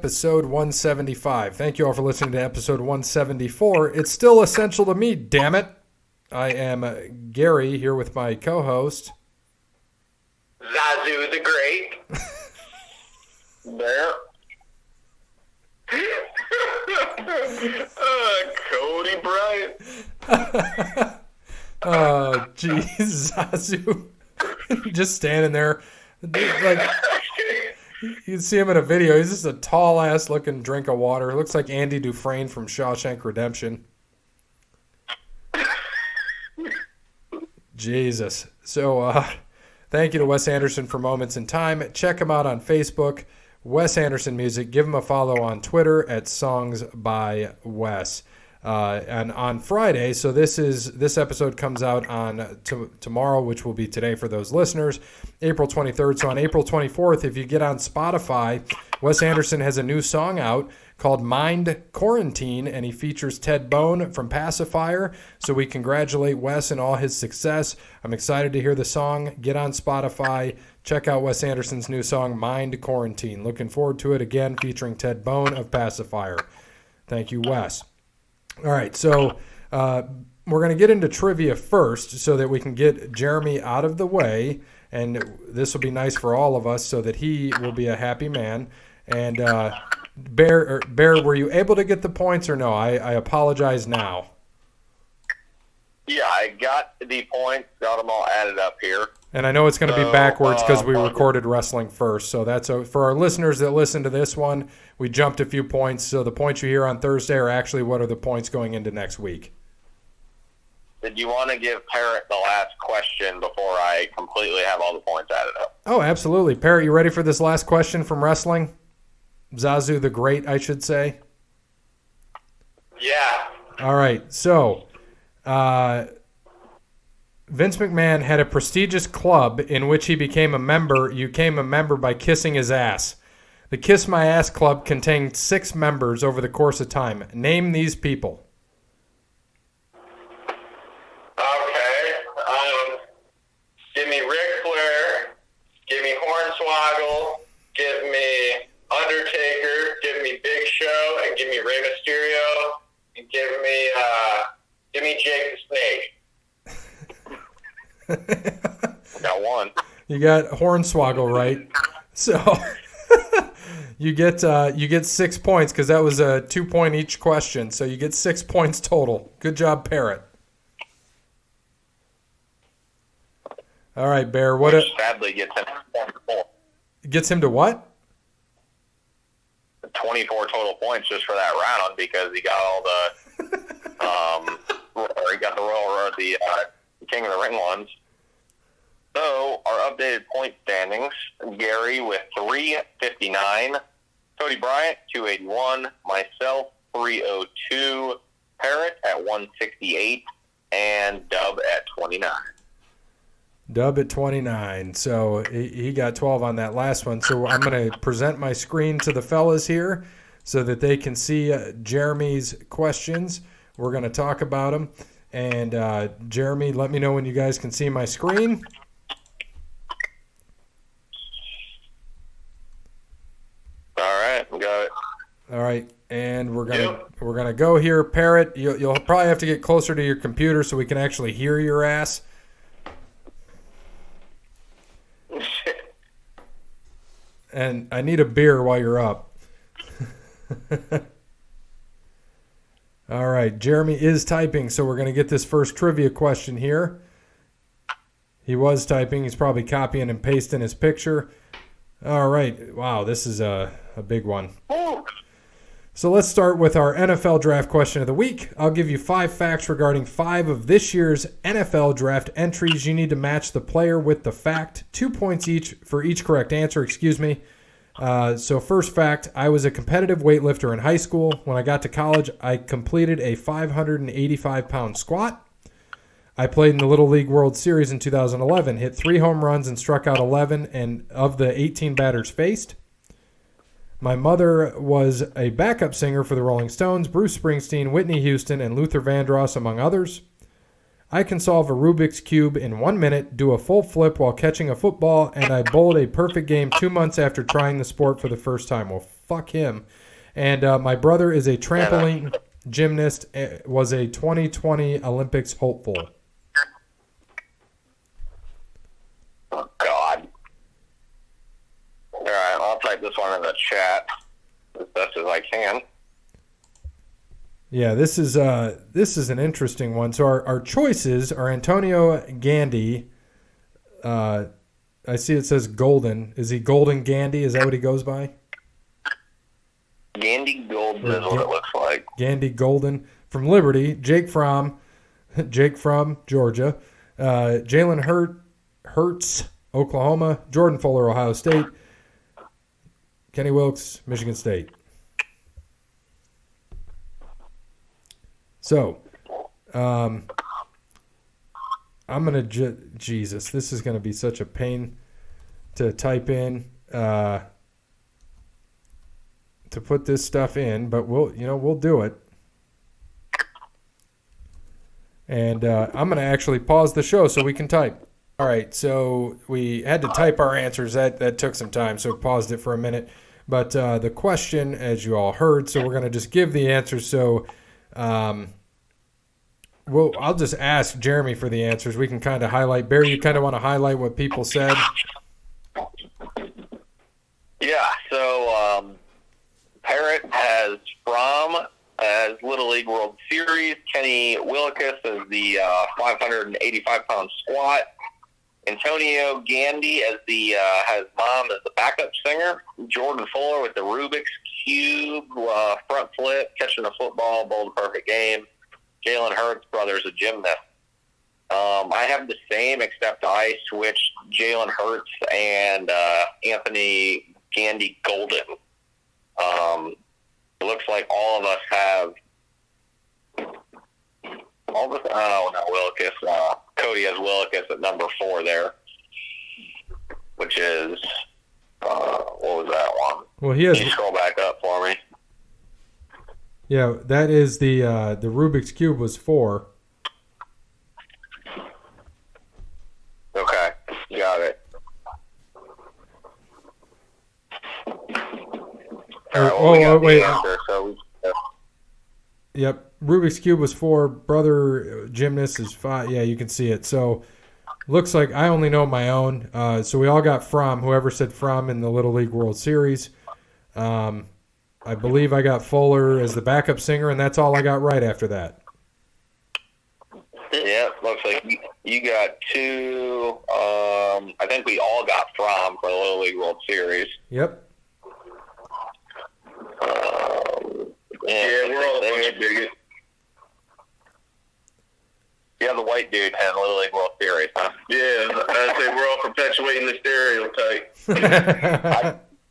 episode 175. Thank you all for listening to episode 174. It's still essential to me, damn it. I am Gary here with my co-host. Zazu the Great. There. Cody Bryant. Oh, jeez, Zazu. Just standing there. Like, you can see him in a video. He's just a tall-ass looking drink of water. It looks like Andy Dufresne from Shawshank Redemption. Jesus. So, thank you to Wes Anderson for Moments in Time. Check him out on Facebook, Wes Anderson Music. Give him a follow on Twitter at Songs by Wes. And on Friday, so this episode comes out on tomorrow, which will be today for those listeners, April 23rd. So on April 24th, if you get on Spotify, Wes Anderson has a new song out called Mind Quarantine, and he features Ted Bone from Pacifier. So we congratulate Wes and all his success. I'm excited to hear the song. Get on Spotify. Check out Wes Anderson's new song, Mind Quarantine. Looking forward to it again, featuring Ted Bone of Pacifier. Thank you, Wes. All right, so we're going to get into trivia first so that we can get Jeremy out of the way, and this will be nice for all of us so that he will be a happy man. And Bear, were you able to get the points or no? I apologize now. Yeah, I got the points, got them all added up here. And I know it's going to be backwards because we recorded wrestling first. So that's for our listeners that listen to this one, we jumped a few points. So the points you hear on Thursday are actually what are the points going into next week. Did you want to give Parrot the last question before I completely have all the points added up? Oh, absolutely. Parrot, you ready for this last question from wrestling? Zazu the Great, I should say. Yeah. All right. So Vince McMahon had a prestigious club in which he became a member. You became a member by kissing his ass. The Kiss My Ass Club contained 6 members over the course of time. Name these people. Okay. Give me Ric Flair. Give me Hornswoggle. Give me Undertaker. Give me Big Show. And give me Rey Mysterio. And give me Jake the Snake. Got one. You got Hornswoggle right. So you get 6 points because that was a 2-point each question. So you get 6 points total. Good job, Parrot. All right, Bear. Which sadly gets him 24. Gets him to what? 24 total points just for that round because he got all the he got the King of the Ring ones. So our updated point standings: Gary with 359, Cody Bryant 281, myself 302, Parrot at 168, and Dub at 29. Dub at 29. So he got 12 on that last one. So I'm going to present my screen to the fellas here so that they can see Jeremy's questions. We're going to talk about them. And Jeremy, let me know when you guys can see my screen. All right, we got it. All right, and we're gonna go here, Parrot. You'll probably have to get closer to your computer so we can actually hear your ass. And I need a beer while you're up. All right, Jeremy is typing, so we're going to get this first trivia question here. He was typing. He's probably copying and pasting his picture. All right. Wow, this is a big one. So let's start with our NFL draft question of the week. I'll give you 5 facts regarding 5 of this year's NFL draft entries. You need to match the player with the fact. 2 points each for each correct answer, So first fact, I was a competitive weightlifter in high school. When I got to college, I completed a 585-pound squat. I played in the Little League World Series in 2011, hit 3 home runs and struck out 11 and of the 18 batters faced. My mother was a backup singer for the Rolling Stones, Bruce Springsteen, Whitney Houston, and Luther Vandross, among others. I can solve a Rubik's Cube in 1 minute, do a full flip while catching a football, and I bowled a perfect game 2 months after trying the sport for the first time. Well, fuck him. And my brother is a trampoline gymnast, was a 2020 Olympics hopeful. Oh, God. All right, I'll type this one in the chat as best as I can. Yeah, this is an interesting one. So our choices are Antonio Gandy. I see it says Golden. Is he Golden Gandy? Is that what he goes by? Gandy Golden is what it looks like. Gandy Golden from Liberty. Jake from Georgia. Jalen Hurts, Oklahoma. Jordan Fuller, Ohio State. Kenny Wilkes, Michigan State. So, I'm going to Jesus, this is going to be such a pain to type in, to put this stuff in, but we'll do it. And I'm going to actually pause the show so we can type. All right, so we had to type our answers. That took some time, so we paused it for a minute. But the question, as you all heard, so we're going to just give the answers. So, I'll just ask Jeremy for the answers. We can kind of highlight. Barry, you kind of want to highlight what people said? Yeah, so Parrott has Fromm as Little League World Series. Kenny Wilkes as the 585-pound squat. Antonio Gandy as has Mom as the backup singer. Jordan Fuller with the Rubik's Cube, front flip, catching a football, bowl the perfect game. Jalen Hurts' brother's a gymnast. I have the same, except I switched Jalen Hurts and Anthony Gandy Golden. It looks like all of us have Wilkes. Cody has Wilkes at number 4 there, which is what was that one? Well, he has. Can you scroll back up for me? Yeah, that is the Rubik's Cube was 4. Okay, got it. Wait. Answer, so Yep, Rubik's Cube was 4. Brother Gymnast is 5. Yeah, you can see it. So looks like I only know my own. So we all got Fromm. Whoever said Fromm in the Little League World Series. I believe I got Fuller as the backup singer, and that's all I got right after that. Yeah, looks like you got 2. I think we all got Fromm for the Little League World Series. Yep. Yeah, we're all a bunch of bigots. Yeah, the white dude had the Little League World Series, huh? Yeah, I'd say we're all perpetuating the stereotype.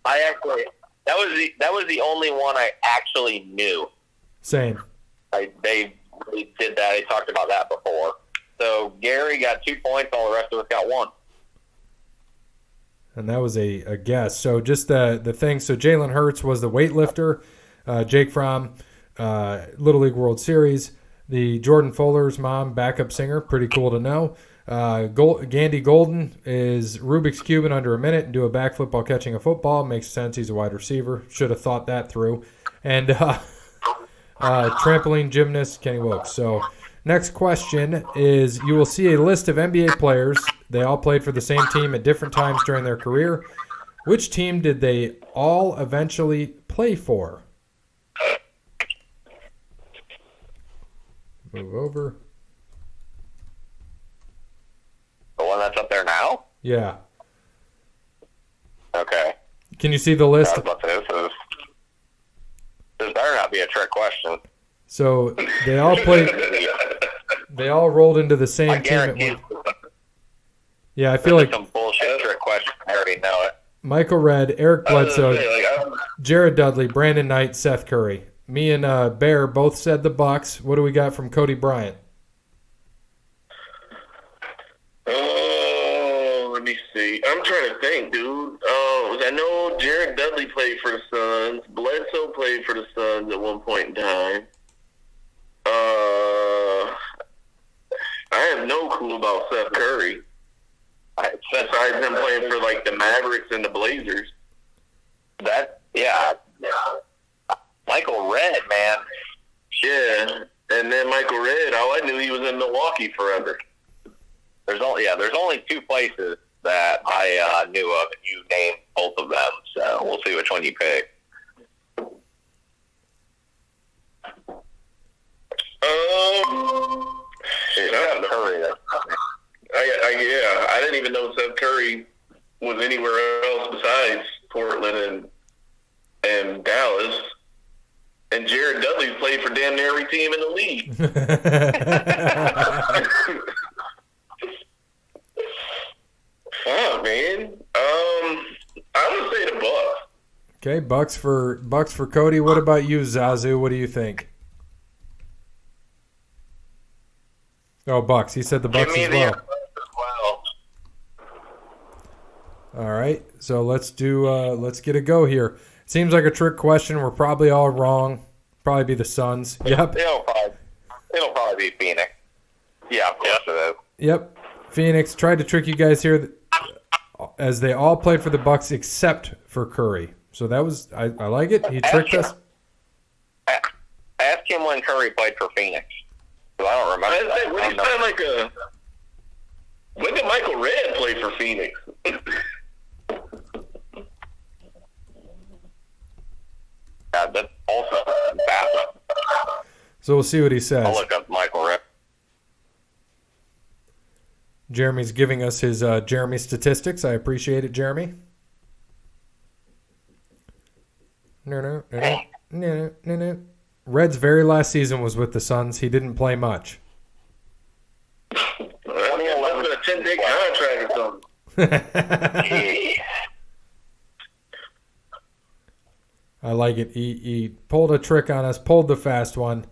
I actually, that was the only one I actually knew. Same. They really did that. They talked about that before. So Gary got 2 points. All the rest of us got 1. And that was a guess. So just the thing. So Jalen Hurts was the weightlifter. Jake Fromm, Little League World Series. The Jordan Fuller's mom, backup singer. Pretty cool to know. Gandy Golden is Rubik's Cube in under a minute and do a backflip while catching a football. Makes sense. He's a wide receiver. Should have thought that through. And trampoline gymnast, Kenny Wilkes. So next question is, you will see a list of NBA players. They all played for the same team at different times during their career. Which team did they all eventually play for? Move over. The one that's up there now? Yeah. Okay. Can you see the list? This better not be a trick question. So they all played. They all rolled into the same team at once. Yeah, I feel like some bullshit trick question. I already know it. Michael Redd, Eric Bledsoe, Jared Dudley, Brandon Knight, Seth Curry. Me and Bear both said the Bucks. What do we got from Cody Bryant? Oh, let me see. I'm trying to think, dude. I know Jared Dudley played for the Suns. Bledsoe played for the Suns at one point in time. I have no clue about Seth Curry. Besides him playing for like the Mavericks and the Blazers. That Michael Redd, man. Yeah, and then Michael Redd, all I knew he was in Milwaukee forever. There's only two places that I knew of, and you named both of them, so we'll see which one you pick. Steph Curry. I didn't even know Steph Curry was anywhere else besides Portland and Dallas. And Jared Dudley played for damn near every team in the league. Oh man, I would say the Bucks. Okay, Bucks for Cody. What about you, Zazu? What do you think? Oh, Bucks. He said the Bucks as well. All right, so let's get a go here. Seems like a trick question. We're probably all wrong. Probably be the Suns. Yep. It'll probably be Phoenix. Yeah, of Yep. Phoenix tried to trick you guys here, as they all played for the Bucks except for Curry. So that was I like it. He tricked us. Ask him when Curry played for Phoenix. So I don't remember. When did Michael Redd play for Phoenix? That's also bad. So we'll see what he says. I'll look up Michael Redd. Jeremy's giving us his Jeremy statistics. I appreciate it, Jeremy. No. Red's very last season was with the Suns. He didn't play much. That's been a 10-day contract or something. I like it. He pulled a trick on us, pulled the fast one,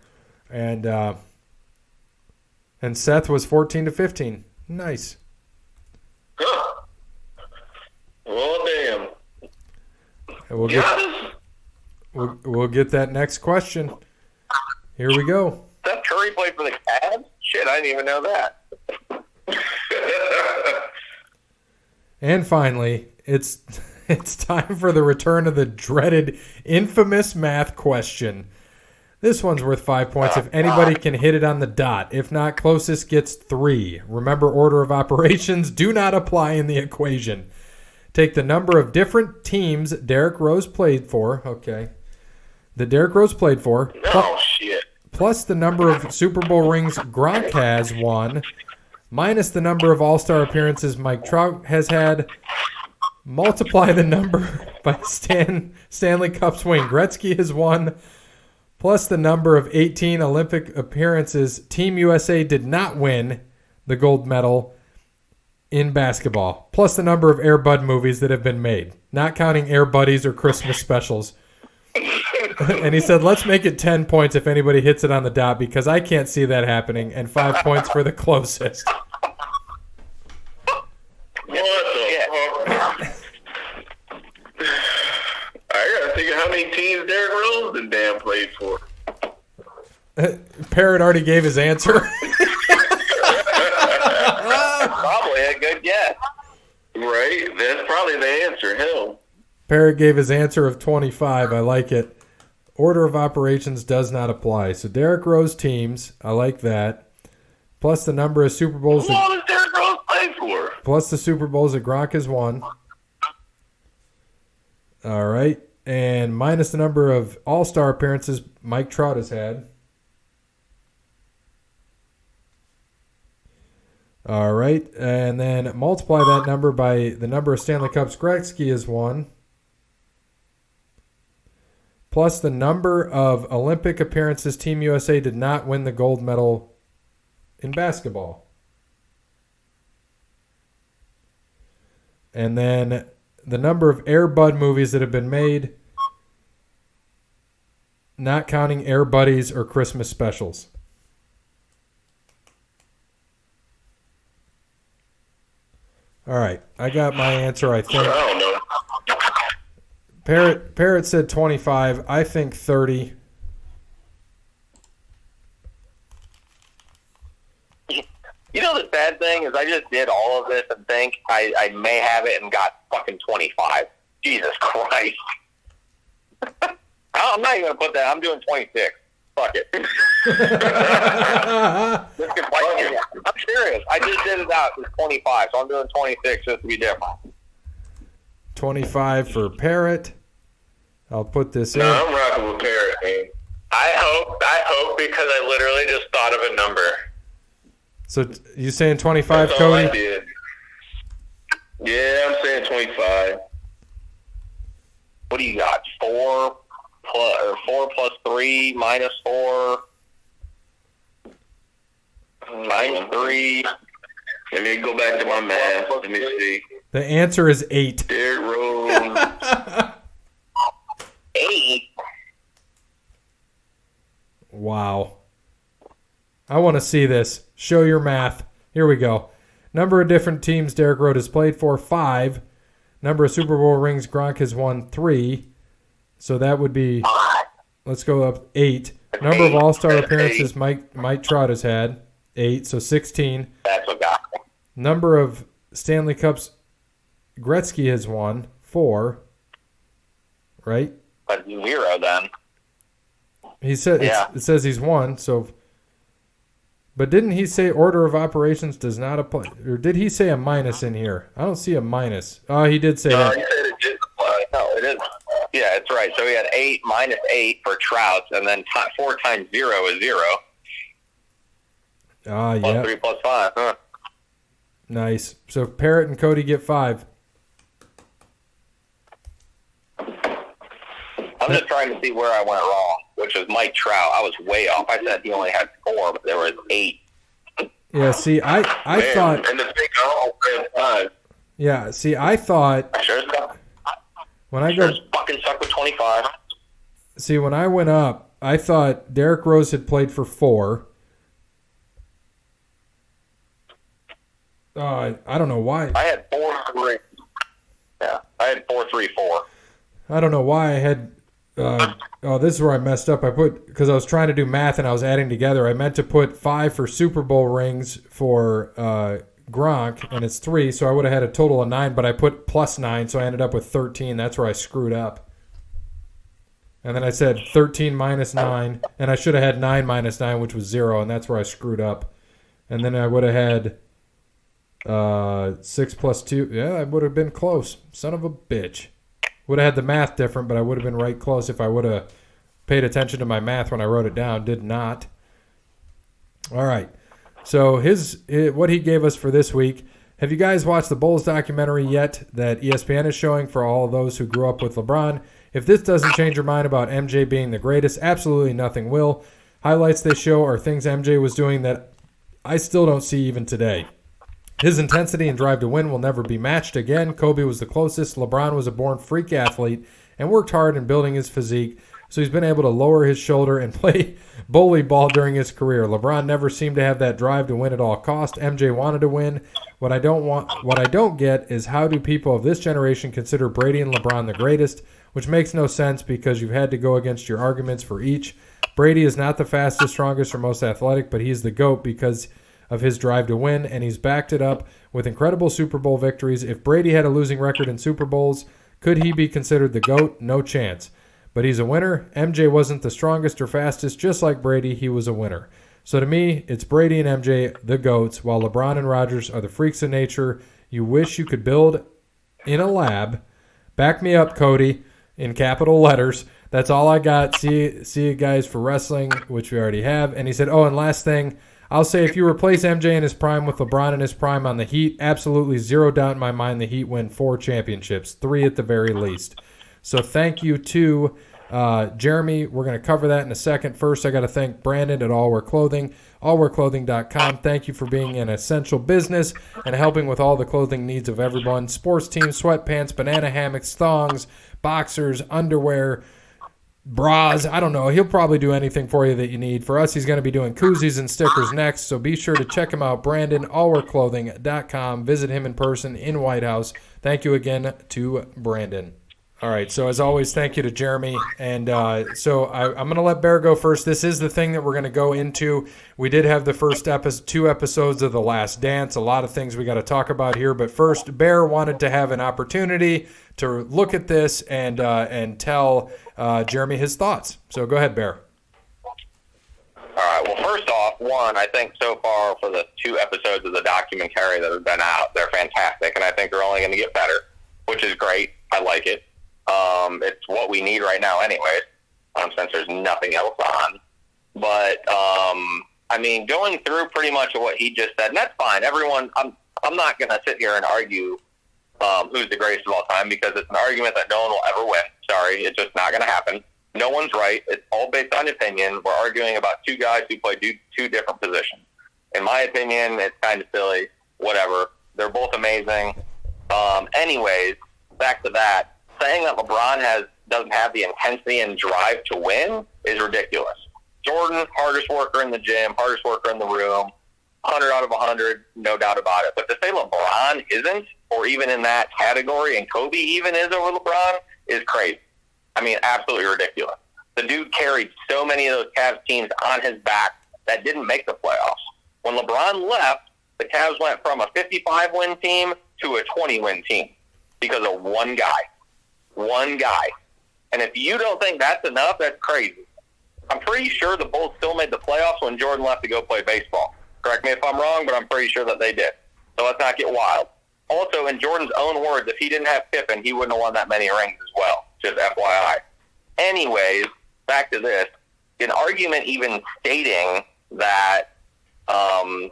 and Seth was 14-15. Nice. Huh. Well, damn. We'll get that next question. Here we go. Steph Curry played for the Cavs? Shit, I didn't even know that. And finally, it's time for the return of the dreaded, infamous math question. This one's worth 5 points if anybody can hit it on the dot. If not, closest gets 3. Remember, order of operations do not apply in the equation. Take the number of different teams Derrick Rose played for. Okay. The Derrick Rose played for. Shit. Plus the number of Super Bowl rings Gronk has won. Minus the number of All-Star appearances Mike Trout has had. Multiply the number by Stanley Cups Wayne Gretzky has won. Plus the number of 18 Olympic appearances Team USA did not win the gold medal in basketball. Plus the number of Air Bud movies that have been made, not counting Air Buddies or Christmas specials. And he said, let's make it 10 points if anybody hits it on the dot, because I can't see that happening, and 5 points for the closest. I gotta think of how many teams Derrick Rose and damn played for. Parrot already gave his answer. Probably a good guess. Right? That's probably the answer. Hell. Parrot gave his answer of 25. I like it. Order of operations does not apply. So Derrick Rose teams, I like that. Plus the number of Super Bowls. Who all does Derrick Rose play for? Plus the Super Bowls that Gronk has won. All right. And minus the number of All-Star appearances Mike Trout has had. All right. And then multiply that number by the number of Stanley Cups Gretzky has won. Plus the number of Olympic appearances Team USA did not win the gold medal in basketball. And then the number of Air Bud movies that have been made, not counting Air Buddies or Christmas specials. All right, I got my answer, I think. I don't know. Parrot said 25. I think 30. You know the sad thing is I just did all of this and think I may have it and got fucking 25. Jesus Christ. I'm not even going to put that. I'm doing 26. Fuck it. I'm serious. I just did it out. It's 25, so I'm doing 26 just to be different. 25 for Parrot. I'll put this in. No, I'm rocking with Parrot, man. I hope because I literally just thought of a number. So you saying 25, That's all I Cody? did. Yeah, I'm saying 25. What do you got? 4 plus 3 minus 4 minus 3. Let me go back to my math. Let me see. The answer is 8. Derrick Rose. 8. Wow. I want to see this. Show your math. Here we go. Number of different teams Derrick Rose has played for, 5. Number of Super Bowl rings Gronk has won, 3. So that would be, let's go up, 8. Number of All-Star appearances Mike Trout has had, 8, so 16. That's what got me. Number of Stanley Cups Gretzky has won, 4. Right? But 0 then. He said it says he's won, so. But didn't he say order of operations does not apply? Or did he say a minus in here? I don't see a minus. Oh, he did say that. He said it did apply. No, it is. Yeah, it's right. So we had 8 minus 8 for Trouts, and then 4 times 0 is 0. Ah, Plus yeah. 3 plus 5. Huh? Nice. So Parrot and Cody get 5. I'm just trying to see where I went wrong, which was Mike Trout. I was way off. I said he only had 4, but there was 8. Yeah, see, I Man, thought. And the thing, I don't have 5. Yeah, see, I thought. I sure as fuck. When I Sure go. as fucking stuck with 25. See, when I went up, I thought Derrick Rose had played for 4. I don't know why. I had 4, 3. Yeah, I had 4, 3, 4. I don't know why I had. This is where I messed up. I put, because I was trying to do math and I was adding together. I meant to put 5 for Super Bowl rings for Gronk, and it's 3, so I would have had a total of 9. But I put plus 9, so I ended up with 13. That's where I screwed up. And then I said 13 minus 9, and I should have had 9 minus 9, which was 0, and that's where I screwed up. And then I would have had 6 plus 2. Yeah, I would have been close. Son of a bitch. Would have had the math different, but I would have been right close if I would have paid attention to my math when I wrote it down. Did not. All right. So what he gave us for this week. Have you guys watched the Bulls documentary yet that ESPN is showing for all of those who grew up with LeBron? If this doesn't change your mind about MJ being the greatest, absolutely nothing will. Highlights they show are things MJ was doing that I still don't see even today. His intensity and drive to win will never be matched again. Kobe was the closest. LeBron was a born freak athlete and worked hard in building his physique, so he's been able to lower his shoulder and play bully ball during his career. LeBron never seemed to have that drive to win at all costs. MJ wanted to win. What I don't get is how do people of this generation consider Brady and LeBron the greatest, which makes no sense because you've had to go against your arguments for each. Brady is not the fastest, strongest, or most athletic, but he's the GOAT because of his drive to win, and he's backed it up with incredible Super Bowl victories. If Brady had a losing record in Super Bowls, could he be considered the GOAT? No chance. But he's a winner. MJ wasn't the strongest or fastest, just like Brady, he was a winner. So to me, it's Brady and MJ, the GOATs, while LeBron and Rodgers are the freaks of nature you wish you could build in a lab. Back me up, Cody, in capital letters. That's all I got. See you guys for wrestling, which we already have. And he said, and last thing, I'll say if you replace MJ in his prime with LeBron in his prime on the Heat, absolutely zero doubt in my mind the Heat win 4 championships, 3 at the very least. So thank you to Jeremy. We're going to cover that in a second. First, I got to thank Brandon at All Wear Clothing, allwearclothing.com. Thank you for being an essential business and helping with all the clothing needs of everyone. Sports teams, sweatpants, banana hammocks, thongs, boxers, underwear, bras, I don't know. He'll probably do anything for you that you need. For us, he's going to be doing koozies and stickers next, so be sure to check him out, Brandon, allwearclothing.com. Visit him in person in White House. Thank you again to Brandon. All right. So as always, thank you to Jeremy. And so I'm going to let Bear go first. This is the thing that we're going to go into. We did have the first two episodes of The Last Dance. A lot of things we got to talk about here. But first, Bear wanted to have an opportunity to look at this and tell Jeremy his thoughts. So go ahead, Bear. All right. Well, first off, I think so far for the 2 episodes of the documentary that have been out, they're fantastic, and I think they're only going to get better, which is great. I like it. It's what we need right now anyways, since there's nothing else on. But, I mean, going through pretty much what he just said, and that's fine. Everyone, I'm not going to sit here and argue who's the greatest of all time, because it's an argument that no one will ever win. Sorry, it's just not going to happen. No one's right. It's all based on opinion. We're arguing about 2 guys who play 2 different positions. In my opinion, it's kind of silly. Whatever. They're both amazing. Anyways, back to that. Saying that LeBron doesn't have the intensity and drive to win is ridiculous. Jordan, hardest worker in the gym, hardest worker in the room, 100 out of 100, no doubt about it. But to say LeBron isn't, or even in that category, and Kobe even is over LeBron, is crazy. I mean, absolutely ridiculous. The dude carried so many of those Cavs teams on his back that didn't make the playoffs. When LeBron left, the Cavs went from a 55-win team to a 20-win team because of one guy. One guy. And if you don't think that's enough, that's crazy. I'm pretty sure the Bulls still made the playoffs when Jordan left to go play baseball. Correct me if I'm wrong, but I'm pretty sure that they did. So let's not get wild. Also, in Jordan's own words, if he didn't have Pippen, he wouldn't have won that many rings as well. Just FYI. Anyways, back to this. An argument even stating that, LeBron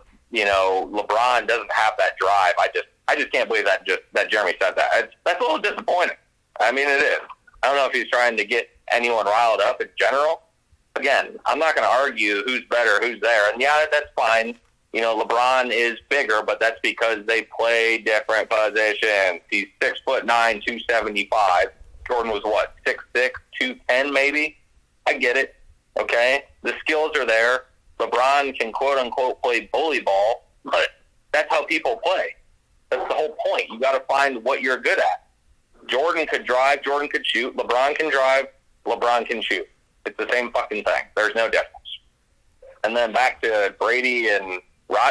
doesn't have that drive. I just can't believe that Jeremy said that. That's a little disappointing. I mean, it is. I don't know if he's trying to get anyone riled up in general. Again, I'm not going to argue who's better, who's there. And, yeah, that's fine. LeBron is bigger, but that's because they play different positions. He's 6'9", 275. Jordan was, 6'6", 210 maybe? I get it, okay? The skills are there. LeBron can, quote-unquote, play bully ball, but that's how people play. That's the whole point. You got to find what you're good at. Jordan could drive, Jordan could shoot. LeBron can drive, LeBron can shoot. It's the same fucking thing. There's no difference. And then back to Brady and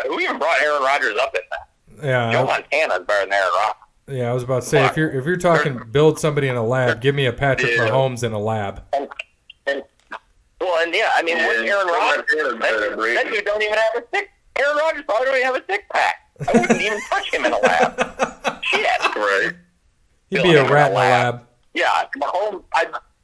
who even brought Aaron Rodgers up in that? Yeah, Joe Montana's better than Aaron Rodgers. Yeah, I was about to say, if you're talking build somebody in a lab, give me a Patrick Mahomes in a lab. What's Aaron Rodgers? That dude don't even have a six. Aaron Rodgers probably don't even have a six-pack. I wouldn't even touch him in a lab. Shit. Right. He'd be a rat in a lab. Yeah, Mahomes.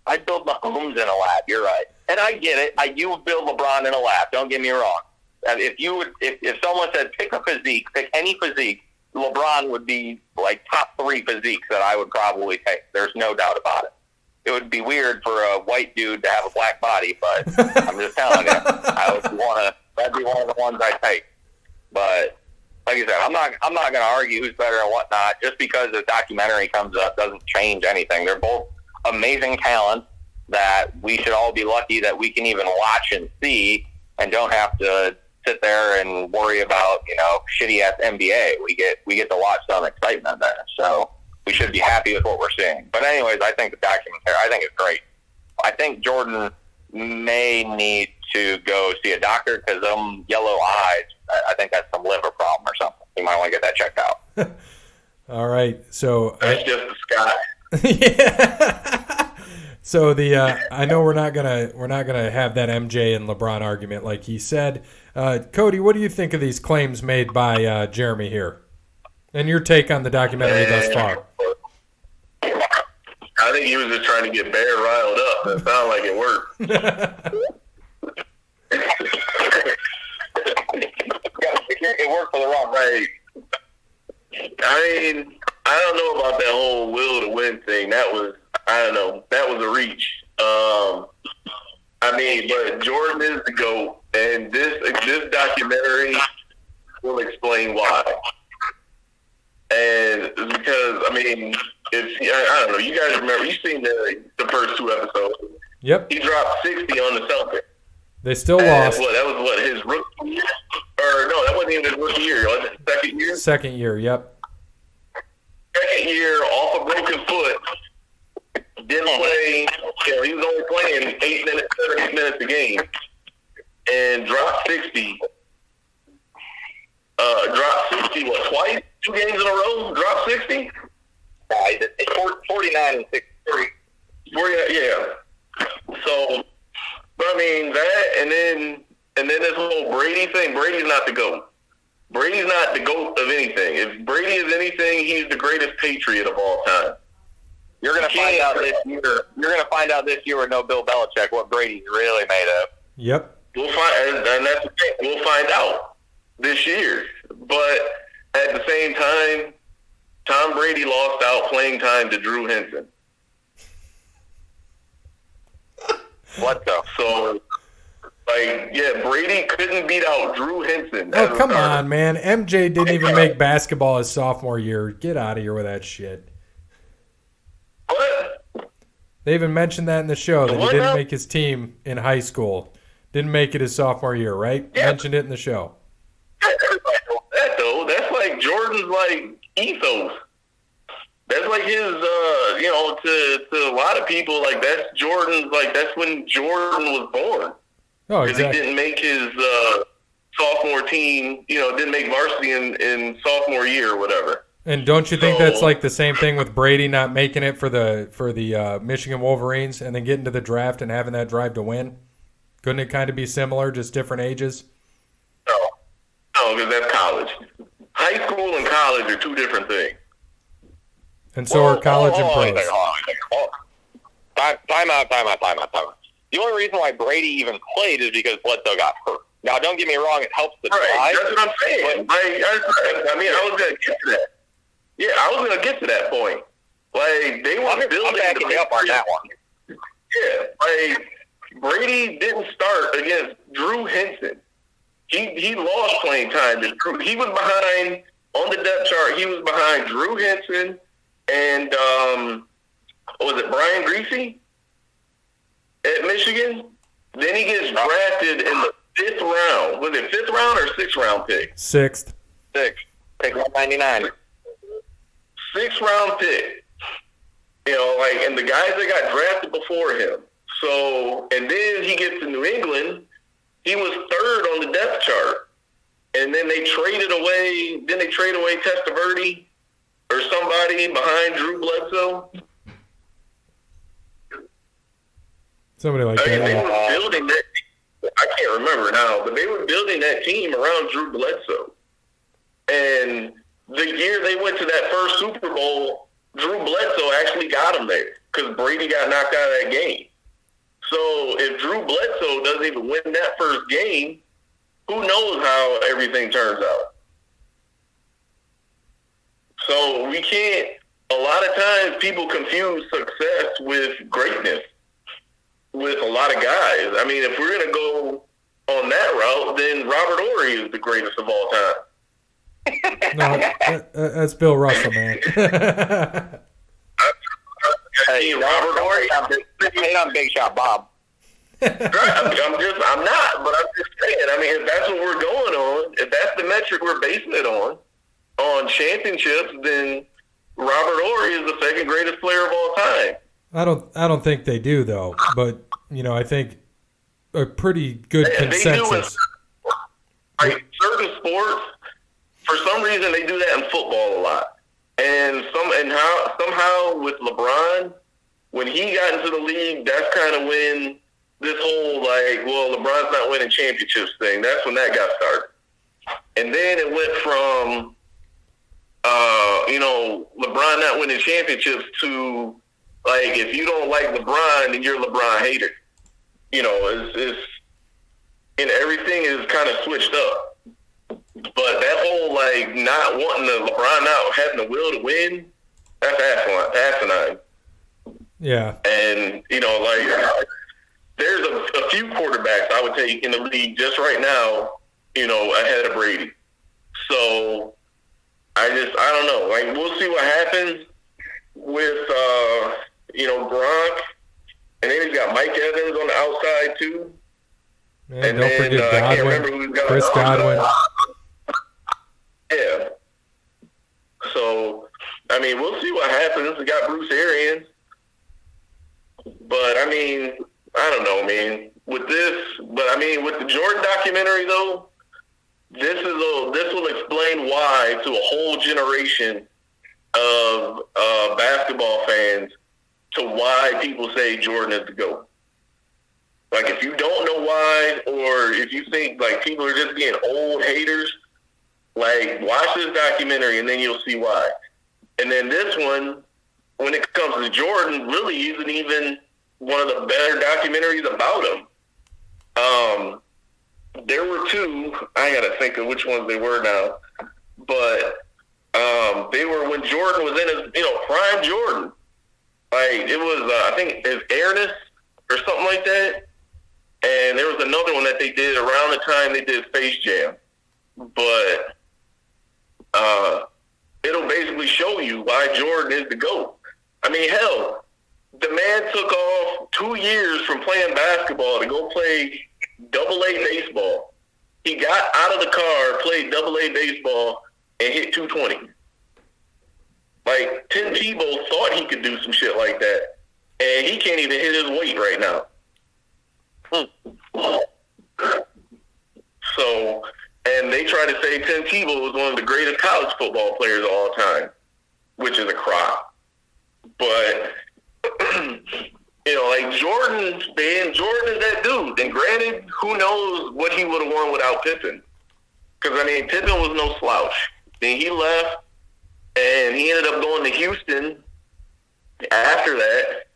I'd build Mahomes in a lab. You're right, and I get it. You would build LeBron in a lab. Don't get me wrong. If someone said pick a physique, pick any physique, LeBron would be like top 3 physiques that I would probably take. There's no doubt about it. It would be weird for a white dude to have a black body, but I'm just telling you, that'd be one of the ones I take. But like I said, I'm not going to argue who's better and whatnot. Just because the documentary comes up doesn't change anything. They're both amazing talents that we should all be lucky that we can even watch and see, and don't have to sit there and worry about shitty ass NBA. We get to watch some excitement there, so we should be happy with what we're seeing. But anyways, I think the documentary, I think it's great. I think Jordan may need to go see a doctor because them yellow eyes, I think that's some liver problem or something. You might want to get that checked out. All right, so that's just the sky. Yeah. So I know we're not gonna have that MJ and LeBron argument like he said. Cody, what do you think of these claims made by Jeremy here, and your take on the documentary thus far? I think he was just trying to get Bear riled up. It sounded like it worked. It worked for the wrong way. I mean, I don't know about that whole will to win thing. That was a reach. But Jordan is the GOAT, and this documentary will explain why. And because, I don't know, you guys remember, you've seen the first 2 episodes. Yep. He dropped 60 on the Celtics. They still lost. That was his rookie year? Or no, that wasn't even his rookie year. Was it second year? Second year, yep. Second year, off a broken foot, Didn't play. He was only playing 8 minutes, 7 minutes a game, and dropped 60. Dropped 60. What? Twice? 2 games in a row. Dropped 60. It's 49 and 63. 49, yeah. So, but I mean that, and then this whole Brady thing. Brady's not the GOAT. Brady's not the GOAT of anything. If Brady is anything, he's the greatest Patriot of all time. You're going to find out this year. You're going to find out this year with no Bill Belichick what Brady's really made of. Yep. We'll find, and that's the thing. We'll find out this year. But at the same time, Tom Brady lost out playing time to Drew Henson. What the? So, like, yeah, Brady couldn't beat out Drew Henson. Oh, come on, man. MJ didn't even make basketball his sophomore year. Get out of here with that shit. What? They even mentioned that in the show, that he didn't make his team in high school. Didn't make it his sophomore year, right? Yeah. Mentioned it in the show. Everybody knows that, though. That's like Jordan's, like, ethos. That's like his, to a lot of people, like, that's Jordan's, like, that's when Jordan was born. Oh, Because exactly. he didn't make his sophomore team, didn't make varsity in sophomore year or whatever. And don't you think that's like the same thing with Brady not making it for the Michigan Wolverines and then getting to the draft and having that drive to win? Couldn't it kind of be similar, just different ages? No, because that's college. High school and college are 2 different things. And so are college and pros. Time out. The only reason why Brady even played is because Bledsoe got hurt. Now, don't get me wrong; it helps the drive. Right, that's what I'm saying. I was going to get to that. Yeah, I was going to get to that point. Like, they were building. I'm backing you up on that one. Yeah, like, Brady didn't start against Drew Henson. He lost playing time to Drew. He was behind, on the depth chart, he was behind Drew Henson and, was it Brian Greasy at Michigan? Then he gets drafted in the 5th round. Was it 5th round or 6th round pick? 6th. Pick 199. 6th round pick. And the guys that got drafted before him. So, and then he gets to New England. He was 3rd on the depth chart. And then they traded away Testaverde or somebody behind Drew Bledsoe. Somebody like that. They were building that. I can't remember now, but they were building that team around Drew Bledsoe. And the year they went to that first Super Bowl, Drew Bledsoe actually got him there because Brady got knocked out of that game. So if Drew Bledsoe doesn't even win that first game, who knows how everything turns out? So we can't. A lot of times people confuse success with greatness with a lot of guys. I mean, if we're going to go on that route, then Robert Horry is the greatest of all time. No, that's Bill Russell, man. Hey, Robert Horry. Hate on Big Shot Bob. I'm not, but I'm just saying. I mean, if that's what we're going on, if that's the metric we're basing it on championships, then Robert Horry is the 2nd greatest player of all time. I don't think they do though, but I think a pretty good consensus. They do in certain sports. For some reason, they do that in football a lot, and somehow with LeBron, when he got into the league, that's kind of when this whole LeBron's not winning championships thing. That's when that got started, and then it went from LeBron not winning championships to if you don't like LeBron, then you're a LeBron hater. It's everything is kind of switched up. But that whole not wanting LeBron not having the will to win, that's asinine. Yeah. And there's a few quarterbacks I would take in the league just right now, ahead of Brady. So I don't know. We'll see what happens with Gronk, and then he's got Mike Evans on the outside too. Man, and don't then, forget Godwin, I can't remember who's got Chris Godwin. Yeah. So, I mean, we'll see what happens. We got Bruce Arians. But I mean, I don't know, man. With the Jordan documentary though, this will explain why to a whole generation of basketball fans to why people say Jordan is the GOAT. Like, if you don't know why, or if you think like people are just being old haters, like, watch this documentary and then you'll see why. And then this one, when it comes to Jordan, really isn't even one of the better documentaries about him. There were two. I gotta think of which ones they were now, but they were when Jordan was in his prime Jordan. Like, it was I think his Airness or something like that. And there was another one that they did around the time they did Space Jam. But it'll basically show you why Jordan is the GOAT. I mean, hell, the man took off 2 years from playing basketball to go play Double-A baseball. He got out of the car, played Double-A baseball, and hit 220. Like, Tim Tebow thought he could do some shit like that, and he can't even hit his weight right now. So, and they try to say Tim Tebow was one of the greatest college football players of all time, which is a crop. But, like Jordan, man, Jordan is that dude. And granted, who knows what he would have won without Pippen. Because, I mean, Pippen was no slouch. Then he left, and he ended up going to Houston after that.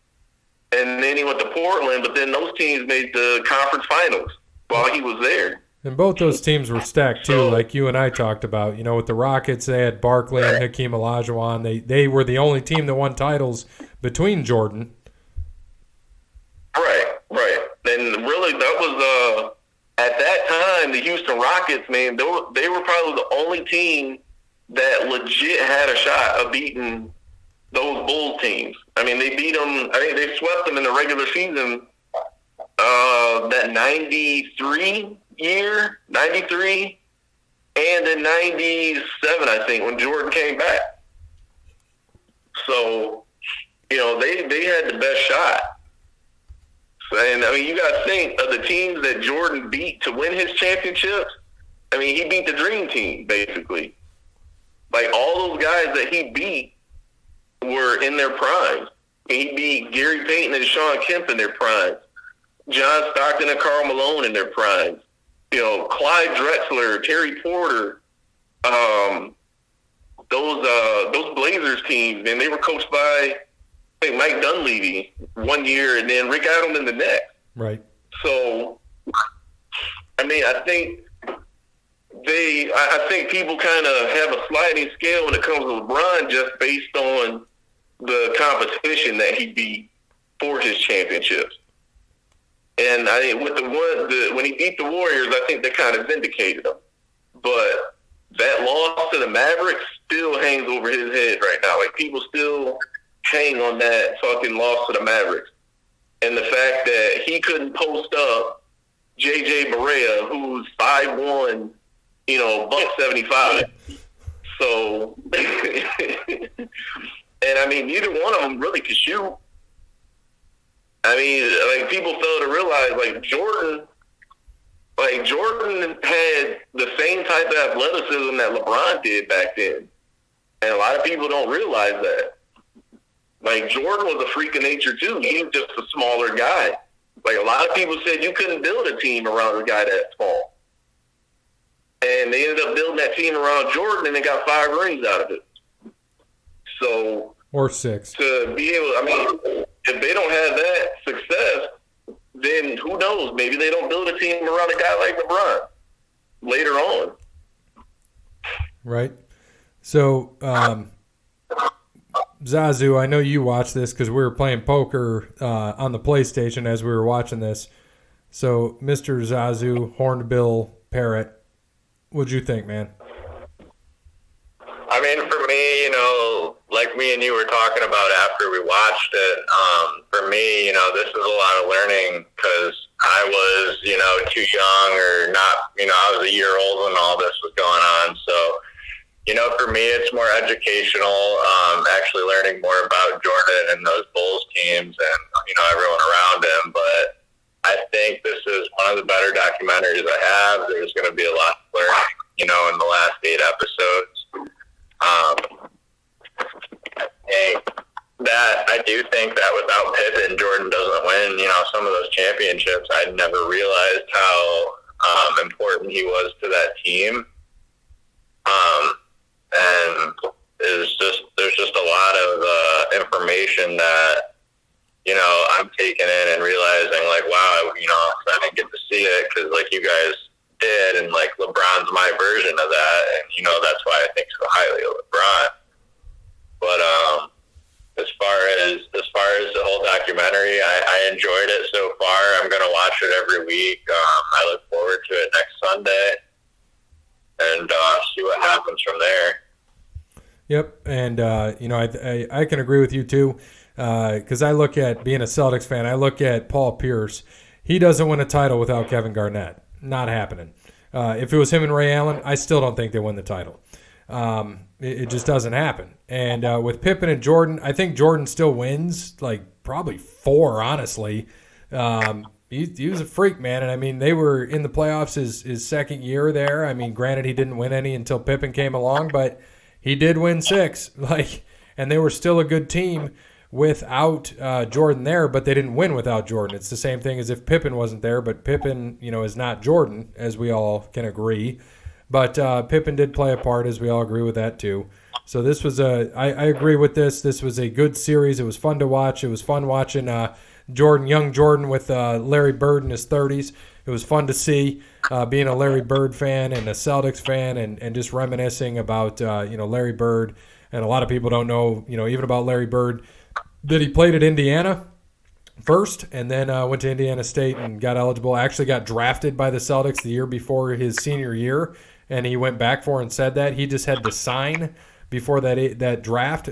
And then he went to Portland, but then those teams made the conference finals while he was there. And both those teams were stacked, too, like you and I talked about. With the Rockets, they had Barkley and Hakeem Olajuwon. They were the only team that won titles between Jordan. Right. And really, that was, at that time, the Houston Rockets, man, they were probably the only team that legit had a shot of beating those Bulls teams. I mean, they beat them. I think they swept them in the regular season. That 93 year, 93, and in 97, I think, when Jordan came back. So, they had the best shot. And I mean, you got to think of the teams that Jordan beat to win his championships. I mean, he beat the Dream Team basically. Like, all those guys that he beat were in their prime. He beat Gary Payton and Shawn Kemp in their prime. John Stockton and Karl Malone in their prime. Clyde Drexler, Terry Porter, those Blazers teams, man, they were coached by, I think, Mike Dunleavy one year and then Rick Adelman the next. Right. So, I mean, I think people kind of have a sliding scale when it comes to LeBron just based on the competition that he beat for his championships. And I think when he beat the Warriors, I think that kind of vindicated him. But that loss to the Mavericks still hangs over his head right now. Like, people still hang on that fucking loss to the Mavericks. And the fact that he couldn't post up J.J. Barea, who's 5'1", 175. So, and I mean, neither one of them really could shoot. I mean, like, people fail to realize, Jordan had the same type of athleticism that LeBron did back then. And a lot of people don't realize that. Like, Jordan was a freak of nature, too. He was just a smaller guy. Like, a lot of people said you couldn't build a team around a guy that small. And they ended up building that team around Jordan, and they got 5 rings out of it. So, or 6. To be able, I mean, if they don't have that success, then who knows? Maybe they don't build a team around a guy like LeBron later on. Right. So, Zazu, I know you watched this because we were playing poker on the PlayStation as we were watching this. So, Mr. Zazu, Hornbill Parrot, what'd you think, man? I mean, for me, like me and you were talking about after we watched it, for me, this is a lot of learning because I was, too young or not, I was a year old when all this was going on. So, for me, it's more educational, actually learning more about Jordan and those Bulls teams and, everyone around him. But I think this is one of the better documentaries I have. There's going to be a lot to learn, in the last 8 episodes. I do think that without Pippen, Jordan doesn't win, some of those championships. I never realized how important he was to that team. And there's just a lot of information that, I'm taking in and realizing, like, wow, I didn't get to see it because, like, you guys did, and, like, LeBron's my version of that, and, that's why I think so highly of LeBron. But as far as the whole documentary, I enjoyed it so far. I'm going to watch it every week. I look forward to it next Sunday and see what happens from there. Yep, and I can agree with you too, because I look at, being a Celtics fan, I look at Paul Pierce. He doesn't win a title without Kevin Garnett. Not happening. If it was him and Ray Allen, I still don't think they win the title. It just doesn't happen. And with Pippen and Jordan, I think Jordan still wins, like probably 4, honestly. He was a freak, man. And, I mean, they were in the playoffs his second year there. I mean, granted, he didn't win any until Pippen came along, but he did win 6. And they were still a good team without Jordan there, but they didn't win without Jordan. It's the same thing as if Pippen wasn't there, but Pippen, is not Jordan, as we all can agree. But Pippen did play a part, as we all agree with that too. So this was I agree with this. This was a good series. It was fun to watch. It was fun watching young Jordan with Larry Bird in his 30s. It was fun to see, being a Larry Bird fan and a Celtics fan, and just reminiscing about Larry Bird. And a lot of people don't know, even about Larry Bird, that he played at Indiana first, and then went to Indiana State and got eligible. Actually got drafted by the Celtics the year before his senior year, and he went back for and said that he just had to sign before that draft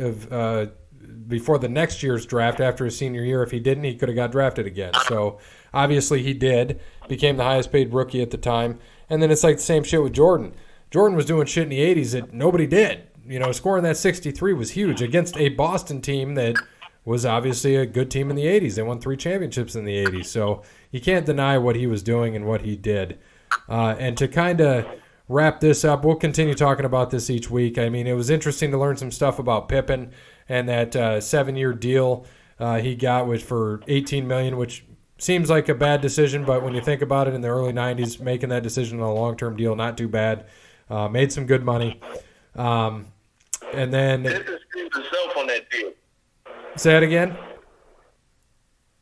before the next year's draft after his senior year. If he didn't, he could have got drafted again. So obviously he did, became the highest paid rookie at the time. And then it's like the same shit with Jordan. Jordan was doing shit in the 80s that nobody did. Scoring that 63 was huge against a Boston team that was obviously a good team in the 80s. They won 3 championships in the 80s. So you can't deny what he was doing and what he did. And to kind of wrap this up, we'll continue talking about this each week. I mean, it was interesting to learn some stuff about Pippen and that 7-year deal he got for $18 million, which seems like a bad decision, but when you think about it, in the early 90s, making that decision on a long-term deal, not too bad. Made some good money. And then Pippen screwed himself on that deal. Say that again?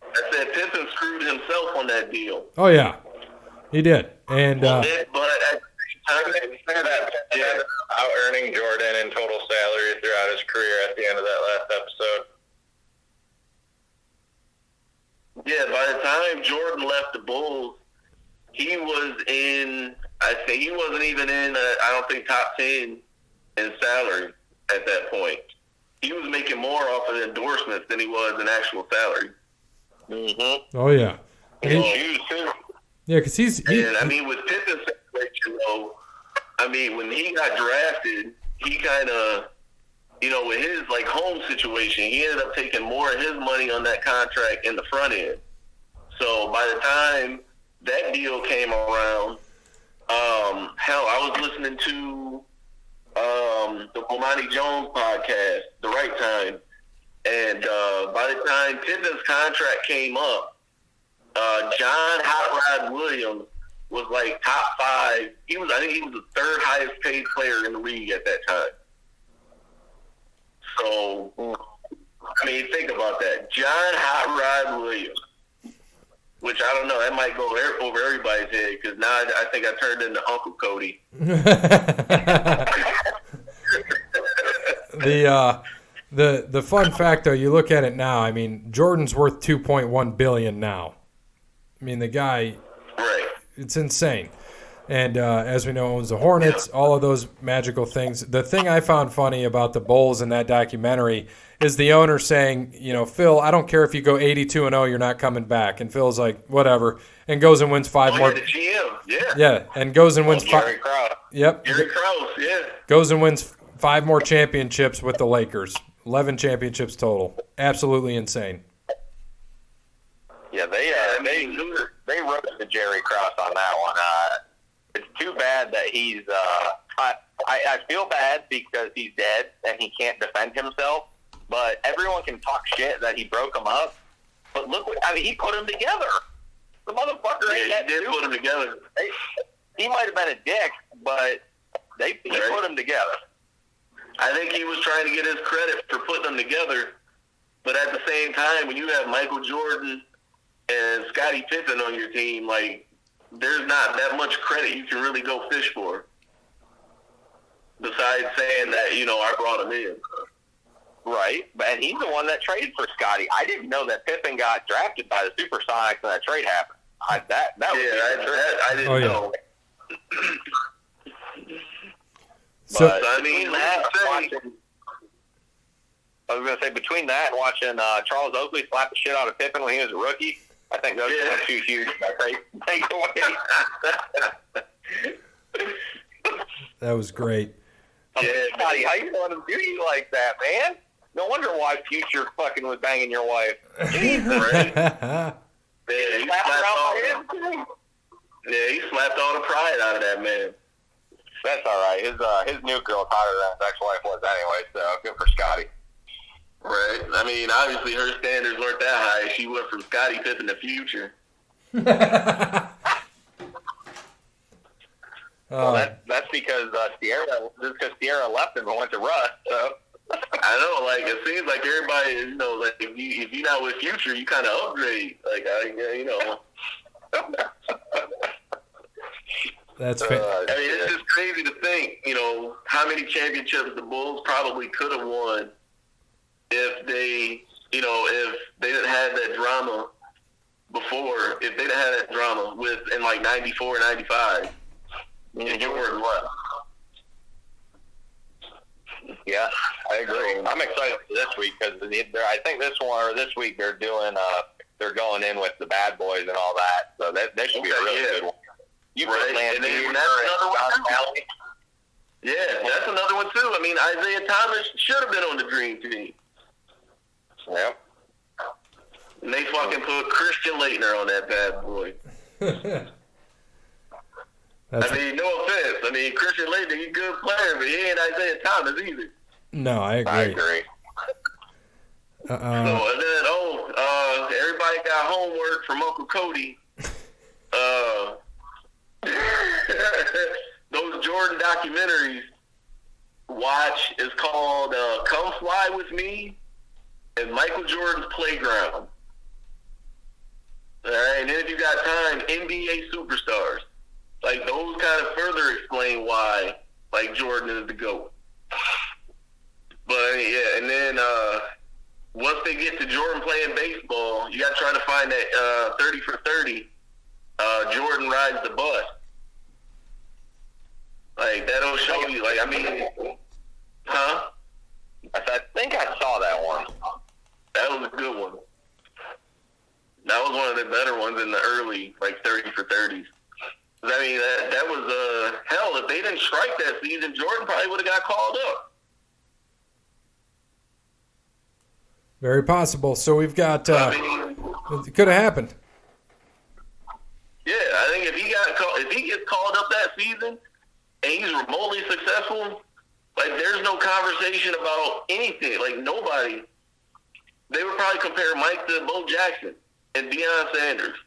I said Pippen screwed himself on that deal. Oh, yeah. He did. And but at the same time, out earning Jordan in total salary throughout his career at the end of that last episode. Yeah, by the time Jordan left the Bulls, he was in, he wasn't even in, I don't think, top 10 in salary at that point. He was making more off of endorsements than he was in actual salary. Mm-hmm. Oh, yeah. Yeah, because And, I mean, with Pippen's situation, though, I mean, when he got drafted, he kind of, with his, home situation, he ended up taking more of his money on that contract in the front end. So by the time that deal came around, I was listening to the Bomani Jones podcast, The Right Time, and by the time Pippen's contract came up, John Hot Rod Williams was top 5. I think he was the 3rd highest paid player in the league at that time. So, I mean, think about that. John Hot Rod Williams, which I don't know, that might go over everybody's head, because now I think I turned into Uncle Cody. The fun fact, though, you look at it now, I mean, Jordan's worth $2.1 billion now. I mean, the guy, right? It's insane. And as we know, owns the Hornets, all of those magical things. The thing I found funny about the Bulls in that documentary is the owner saying, Phil, I don't care if you go 82-0, you're not coming back. And Phil's like, whatever, and goes and wins 5 more. The GM, yeah. Yeah, and goes and wins 5. Gary Krause. Yep. Gary Krause, yeah. Goes and wins 5 more championships with the Lakers. 11 championships total. Absolutely insane. Yeah, they roasted Jerry Krause on that one. It's too bad that he's. I feel bad because he's dead and he can't defend himself. But everyone can talk shit that he broke him up. But look, he put him together. The motherfucker. Yeah, he did put him together. He might have been a dick, but he put him together. I think he was trying to get his credit for putting them together. But at the same time, when you have Michael Jordan and Scottie Pippen on your team, like, there's not that much credit you can really go fish for. Besides saying that, I brought him in. Right, and he's the one that traded for Scottie. I didn't know that Pippen got drafted by the Supersonics and that trade happened. I didn't know. So, but I was going to say, between that and watching Charles Oakley slap the shit out of Pippen when he was a rookie, I think those are two huge takeaways. that was great. Yeah, Scotty, how you let him do you like that, man? No wonder why Future fucking was banging your wife. Jesus, right? He slapped all the pride out of that man. That's all right. His new girl's hotter than his ex-wife was anyway, so good for Scotty. Right. I mean, obviously her standards weren't that high. She went from Scottie Pippen to Future. Well, that's because Sierra left him and went to Russ. So I know, like, it seems like everybody, like if you're not with Future, you kind of upgrade. Like, That's I mean, it's just crazy to think, how many championships the Bulls probably could have won if they, if they didn't have that drama before, if they didn't have that drama in like 94, 95. And Jordan left. Yeah, I agree. I'm excited for this week because I think this week they're doing, they're going in with the bad boys and all that. So that should be a really good one. You right. And then that's another one too. Yeah, that's another one too. I mean, Isaiah Thomas should have been on the Dream Team. Yep. And they fucking put Christian Laettner on that bad boy. I mean, no offense. I mean, Christian Laettner, he's a good player, but he ain't Isaiah Thomas either. No, I agree. So, and then, everybody got homework from Uncle Cody. Those Jordan documentaries watch is called Come Fly With Me and Michael Jordan's Playground. All right, and then if you got time, NBA Superstars. Like, those kind of further explain why, like, Jordan is the GOAT. But, yeah, and then once they get to Jordan playing baseball, you got to try to find that 30 for 30. Jordan rides the bus. Like, that'll show you, like, I mean, huh? I think I saw that one. That was a good one. That was one of the better ones in the early, like, 30 for 30s. I mean, that was, hell, if they didn't strike that season, Jordan probably would have got called up. Very possible. So we've got, it could have happened. Yeah, I think if he gets called up that season and he's remotely successful, like, there's no conversation about anything. Like, nobody. They would probably compare Mike to Bo Jackson and Deion Sanders.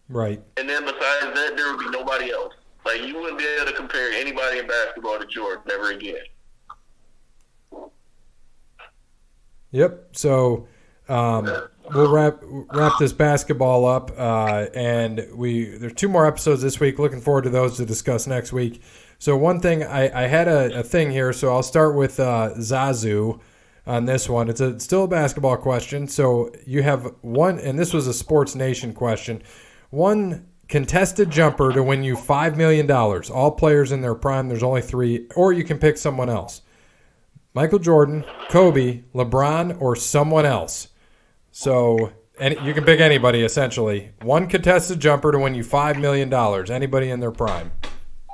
Right. And then besides that, there would be nobody else. Like, you wouldn't be able to compare anybody in basketball to Jordan ever again. Yep. So we'll wrap this basketball up, and there's 2 more episodes this week. Looking forward to those to discuss next week. So one thing, I had a thing here, so I'll start with Zazu on this one. It's still a basketball question. So you have one, and this was a Sports Nation question. One contested jumper to win you $5 million. All players in their prime. There's only 3, or you can pick someone else. Michael Jordan, Kobe, LeBron, or someone else. So you can pick anybody, essentially. One contested jumper to win you $5 million. Anybody in their prime.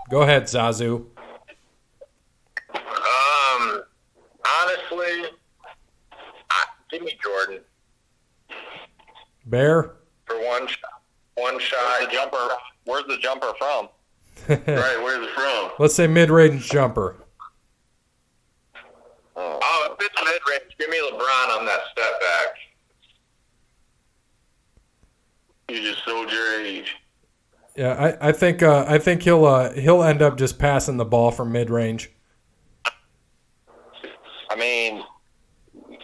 Go ahead, Zazu. Honestly, give me Jordan. Bear? For one shot. Where's the jumper from? Right, where's it from? Let's say mid-range jumper. Oh, if it's mid-range, give me LeBron on that step back. You just sold your age. Yeah, I think he'll end up just passing the ball from mid-range. I mean,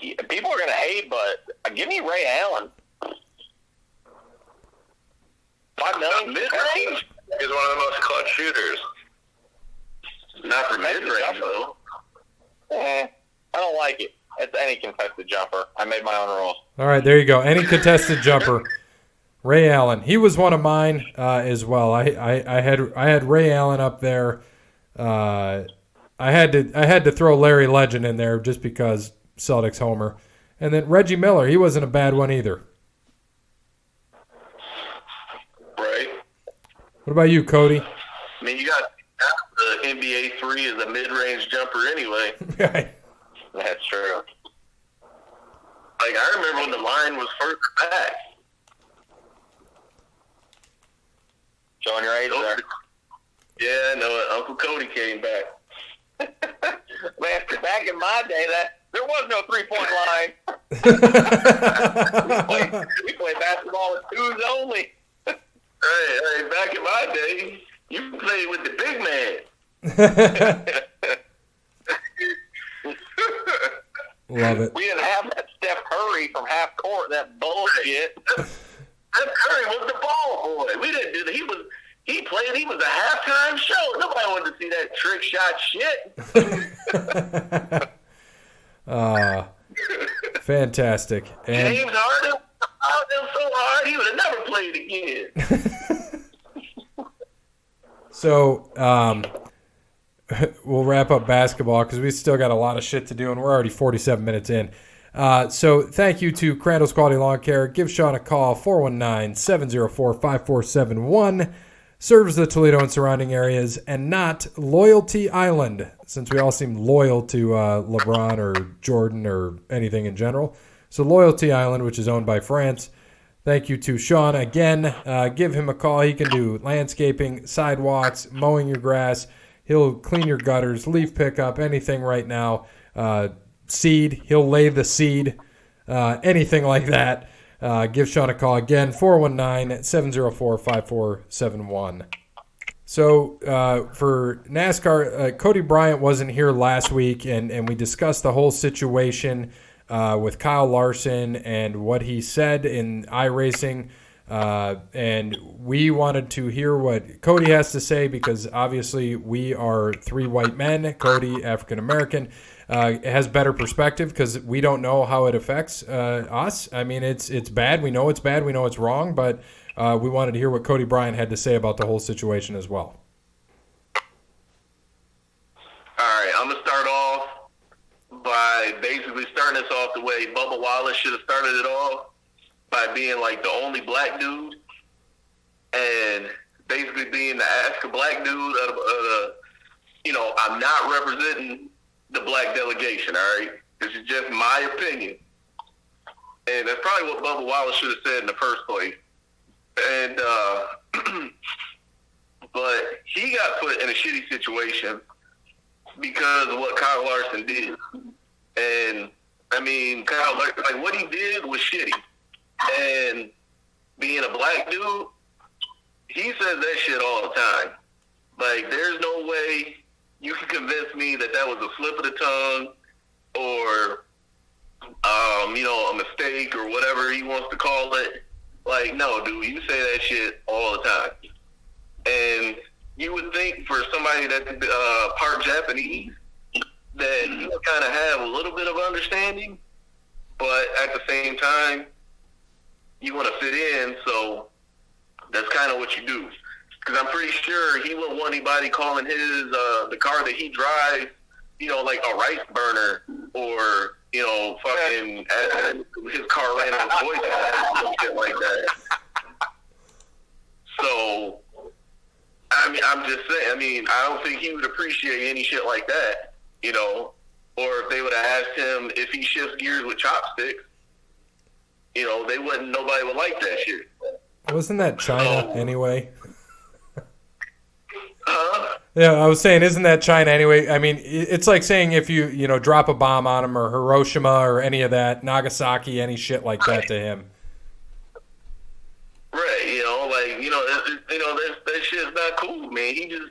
people are going to hate, but give me Ray Allen. $5 million mid-range. He's one of the most clutch shooters. Not for mid-range, though. I don't like it. It's any contested jumper. I made my own rules. All right, there you go. Any contested jumper. Ray Allen. He was one of mine as well. I had Ray Allen up there. I had to throw Larry Legend in there just because Celtics homer. And then Reggie Miller, he wasn't a bad one either. Right. What about you, Cody? I mean, you got the NBA 3 is a mid-range jumper anyway. Right. That's true. Like, I remember when the line was further back. Showing your age there. Yeah, I know it. Uncle Cody came back. Man, back in my day, there was no three-point line. we played basketball with twos only. Hey, back in my day, you played with the big man. Love it. We didn't have that Steph Curry from half court, that bullshit. Steph Curry was the ball boy. We didn't do that. He was a halftime show. Nobody wanted to see that trick shot shit. Fantastic. And James Harden out there so hard he would have never played again. so we'll wrap up basketball because we still got a lot of shit to do, and we're already 47 minutes in. So thank you to Crandall's Quality Lawn Care. Give Sean a call, 419-704-5471. Serves the Toledo and surrounding areas, and not Loyalty Island, since we all seem loyal to LeBron or Jordan or anything in general. So Loyalty Island, which is owned by France. Thank you to Sean again. Give him a call. He can do landscaping, sidewalks, mowing your grass. He'll clean your gutters, leaf pickup, anything right now. Seed, he'll lay the seed, anything like that. Give Sean a call again, 419-704-5471. So for NASCAR, Cody Bryant wasn't here last week, and we discussed the whole situation with Kyle Larson and what he said in iRacing. And we wanted to hear what Cody has to say because obviously we are three white men. Cody, African American, has better perspective because we don't know how it affects us. I mean, it's bad. We know it's bad. We know it's wrong. But we wanted to hear what Cody Bryant had to say about the whole situation as well. All right, I'm going to start off by basically starting this off the way Bubba Wallace should have started it all, by being like the only black dude and basically being the ask a black dude of the, I'm not representing the black delegation, all right? This is just my opinion. And that's probably what Bubba Wallace should have said in the first place. And, but he got put in a shitty situation because of what Kyle Larson did. And, I mean, Kyle Larson, like, what he did was shitty. And being a black dude, he says that shit all the time. Like, there's no way you can convince me that was a slip of the tongue or, a mistake or whatever he wants to call it. Like, no, dude, you say that shit all the time. And you would think for somebody that's part Japanese that you would kind of have a little bit of understanding, but at the same time, you want to fit in, so that's kind of what you do. Because I'm pretty sure he wouldn't want anybody calling his the car that he drives, like a rice burner or fucking his car ran on voice and shit like that. So, I mean, I'm just saying. I mean, I don't think he would appreciate any shit like that, Or if they would have asked him if he shifts gears with chopsticks. nobody would like that shit. Wasn't that China anyway? Huh? Yeah, I was saying, isn't that China anyway? I mean, it's like saying if you drop a bomb on him or Hiroshima or any of that, Nagasaki, any shit like that to him. Right, that shit's not cool, man. He knew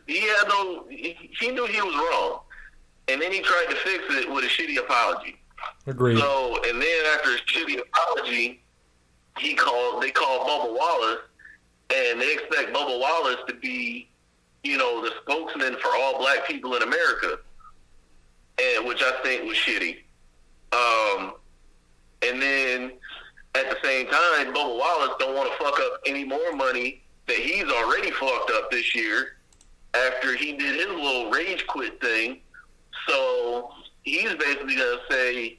he was wrong, and then he tried to fix it with a shitty apology. Agreed. So, and then after his shitty apology, they called Bubba Wallace, and they expect Bubba Wallace to be, the spokesman for all black people in America, and which I think was shitty. And then at the same time, Bubba Wallace don't want to fuck up any more money that he's already fucked up this year after he did his little rage quit thing. So he's basically going to say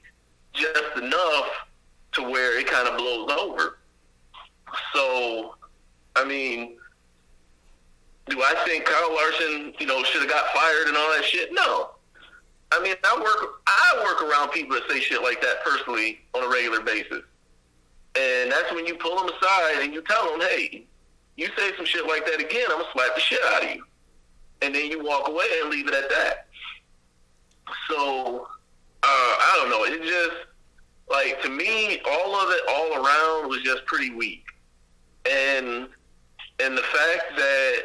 just enough to where it kind of blows over. So, I mean, do I think Kyle Larson, should have got fired and all that shit? No. I mean, I work around people that say shit like that personally on a regular basis. And that's when you pull them aside and you tell them, hey, you say some shit like that again, I'm going to slap the shit out of you. And then you walk away and leave it at that. So, I don't know. It just, like, to me, all of it all around was just pretty weak. And the fact that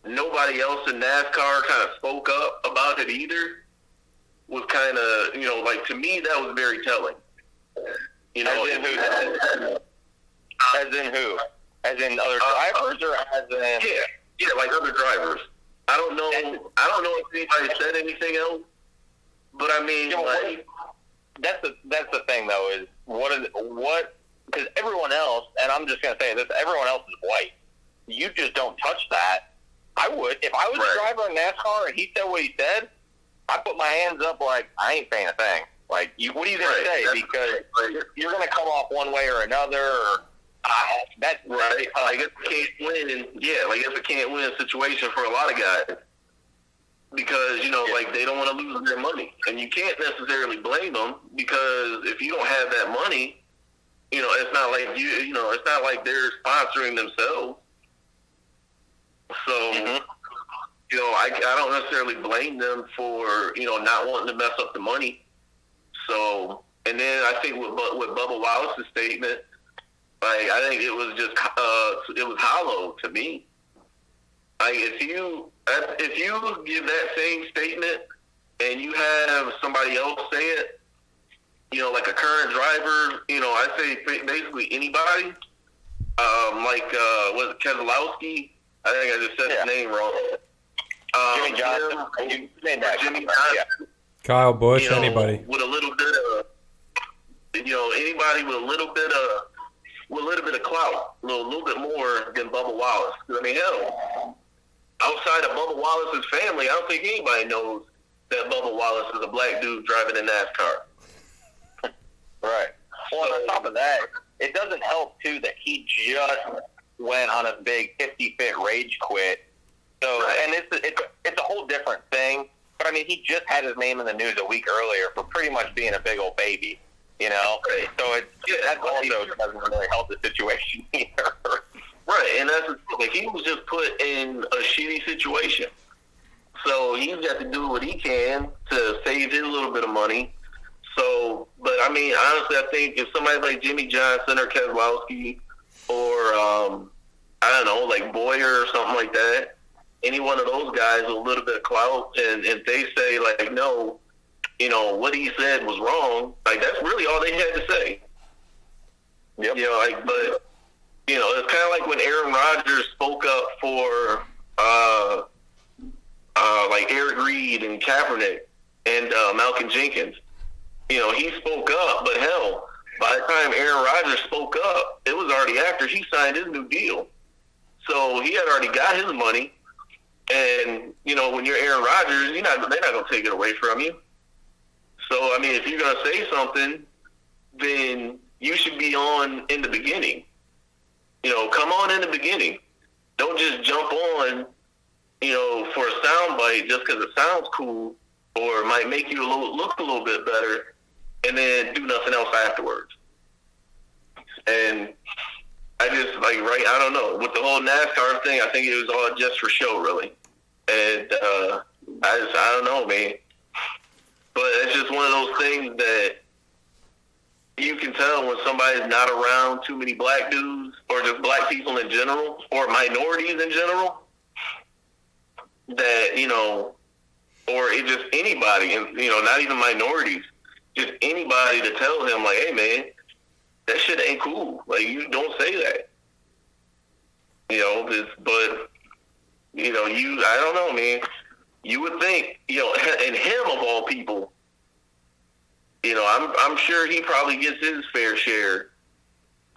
nobody else in NASCAR kind of spoke up about it either was kind of, to me, that was very telling. As in who? As in who? As in other drivers, or as in? Yeah, like other drivers. I don't know if anybody said anything else, but I mean, that's the thing though, is what because everyone else, and I'm just gonna say this, everyone else is white. You just don't touch that. I would if I was a driver in NASCAR and he said what he said. I put my hands up like I ain't saying a thing. Like, what are you going to say? Because you're going to come off one way or another. Or, that's right. I guess I can't win. It's a can't win situation for a lot of guys because they don't want to lose their money, and you can't necessarily blame them because if you don't have that money, it's not like it's not like they're sponsoring themselves. So. I don't necessarily blame them for not wanting to mess up the money. So, and then I think with Bubba Wallace's statement, I think it was just it was hollow to me. Like if you give that same statement and you have somebody else say it, like a current driver, I say basically anybody, was it Keselowski? I think I just said his name wrong. Jimmy Johnson. Jimmy Johnson. Kyle Busch, anybody. With a little bit of, anybody with a little bit of clout, a little bit more than Bubba Wallace. I mean, hell, outside of Bubba Wallace's family, I don't think anybody knows that Bubba Wallace is a black dude driving a NASCAR. Right. Well, on top of that, it doesn't help too that he just went on a big 50-fit rage quit. So, and it's a whole different thing. But I mean, he just had his name in the news a week earlier for pretty much being a big old baby, Right. So that also doesn't really help the situation either. Right, and that's like he was just put in a shitty situation. So he's got to do what he can to save his little bit of money. So, but I mean, honestly, I think if somebody like Jimmy Johnson or Keselowski or I don't know, like Boyer or something like that, any one of those guys with a little bit of clout, and if they say, like, no, what he said was wrong, like, that's really all they had to say. Yep. But, it's kind of like when Aaron Rodgers spoke up for, like, Eric Reed and Kaepernick and Malcolm Jenkins. He spoke up, but hell, by the time Aaron Rodgers spoke up, it was already after he signed his new deal. So he had already got his money. And, when you're Aaron Rodgers, they're not going to take it away from you. So, I mean, if you're going to say something, then you should be on in the beginning. Come on in the beginning. Don't just jump on, for a soundbite just because it sounds cool or might make you look a little bit better and then do nothing else afterwards. And I just, I don't know. With the whole NASCAR thing, I think it was all just for show, really. And I don't know, man. But it's just one of those things that you can tell when somebody's not around too many black dudes or just black people in general or minorities in general that, or it just anybody, not even minorities, just anybody to tell him, like, hey, man, that shit ain't cool. Like, you don't say that. I don't know, man. You would think, and him of all people, I'm sure he probably gets his fair share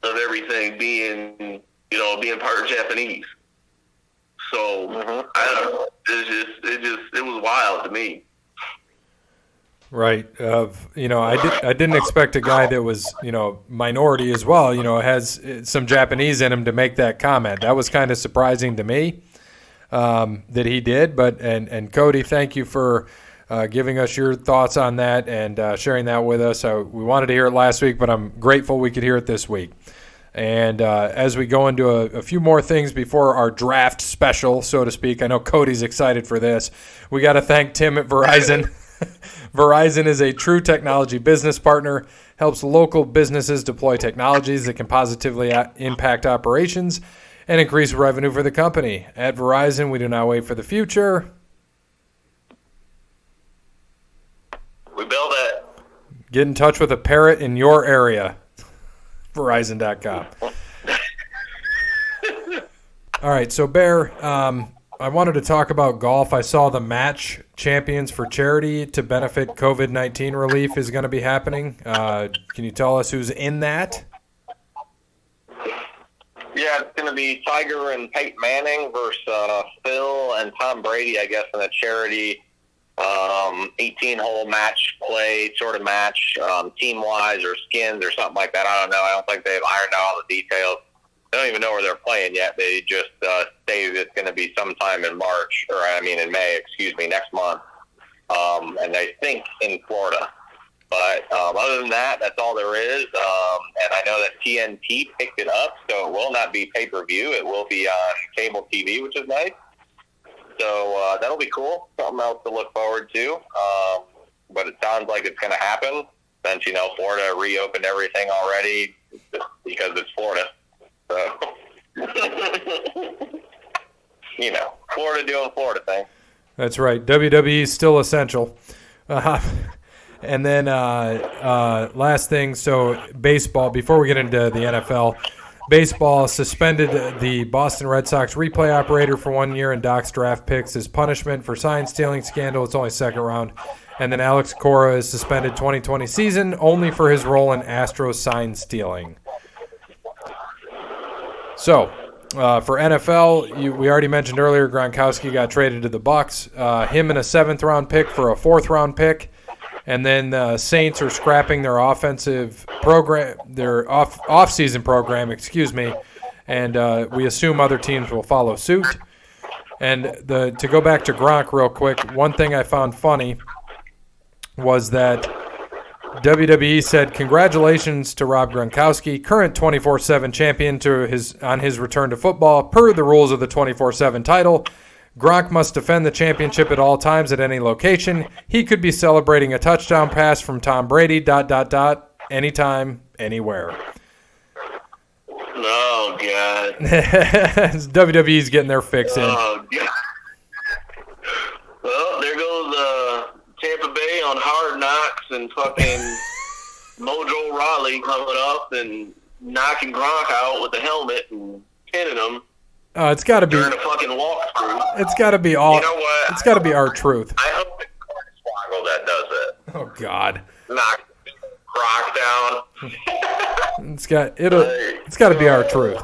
of everything being part Japanese. So I don't know. It was wild to me. Right. I didn't expect a guy that was, minority as well, has some Japanese in him to make that comment. That was kind of surprising to me that he did. But and Cody, thank you for giving us your thoughts on that and sharing that with us. We wanted to hear it last week, but I'm grateful we could hear it this week. And as we go into a few more things before our draft special, so to speak, I know Cody's excited for this. We got to thank Tim at Verizon. Verizon is a true technology business partner, helps local businesses deploy technologies that can positively impact operations and increase revenue for the company. At Verizon, we do not wait for the future. We build it. Get in touch with a parrot in your area. Verizon.com. All right, so Bear, I wanted to talk about golf. I saw the match champions for charity to benefit COVID-19 relief is going to be happening. Can you tell us who's in that? Yeah, it's going to be Tiger and Peyton Manning versus Phil and Tom Brady, I guess, in a charity 18-hole match play sort of match, team-wise or skins or something like that. I don't know. I don't think they've ironed out all the details. They don't even know where they're playing yet. They just stated it's going to be sometime in May, next month. And I think in Florida. But other than that, that's all there is. And I know that TNT picked it up, so it will not be pay-per-view. It will be on cable TV, which is nice. So that'll be cool. Something else to look forward to. But it sounds like it's going to happen since, Florida reopened everything already just because it's Florida. So, Florida doing Florida thing. That's right. WWE is still essential. And then last thing, so baseball, before we get into the NFL, baseball suspended the Boston Red Sox replay operator for 1 year and Doc's draft picks as punishment for sign stealing scandal. It's only second round. And then Alex Cora is suspended 2020 season only for his role in Astros sign stealing. So, for NFL, we already mentioned earlier, Gronkowski got traded to the Bucks. Him and a 7th-round pick for a 4th-round pick. And then the Saints are scrapping their offensive program, their off-season program, and we assume other teams will follow suit. And to go back to Gronk real quick, one thing I found funny was that WWE said, congratulations to Rob Gronkowski, current 24/7 champion on his return to football. Per the rules of the 24/7 title, Gronk must defend the championship at all times at any location. He could be celebrating a touchdown pass from Tom Brady, ... anytime, anywhere. Oh, God. WWE's getting their fix in. Oh, God. Well, there goes Tampa Bay on Hard Knocks and fucking Mojo Rawley coming up and knocking Gronk out with the helmet and pinning him. It's got to be during a fucking walkthrough. It's got to be all. You know what? It's got to be our truth. I hope it's Swoggle that does it. Oh God! Knock Gronk down. It's got to be our truth.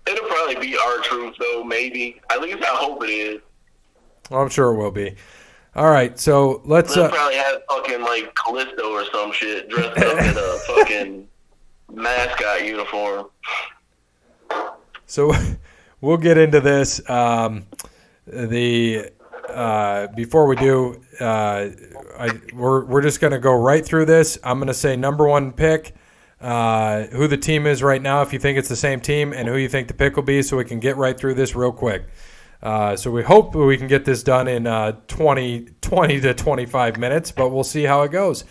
It'll probably be our truth, though. Maybe. At least I hope it is. Well, I'm sure it will be. All right, so let's. They'll probably have fucking like Callisto or some shit dressed up in a fucking mascot uniform. So we'll get into this. Before we do, we're just going to go right through this. I'm going to say number one pick. who the team is right now, if you think it's the same team, and who you think the pick will be, so we can get right through this real quick. So we hope we can get this done in 20 to 25 minutes, but we'll see how it goes.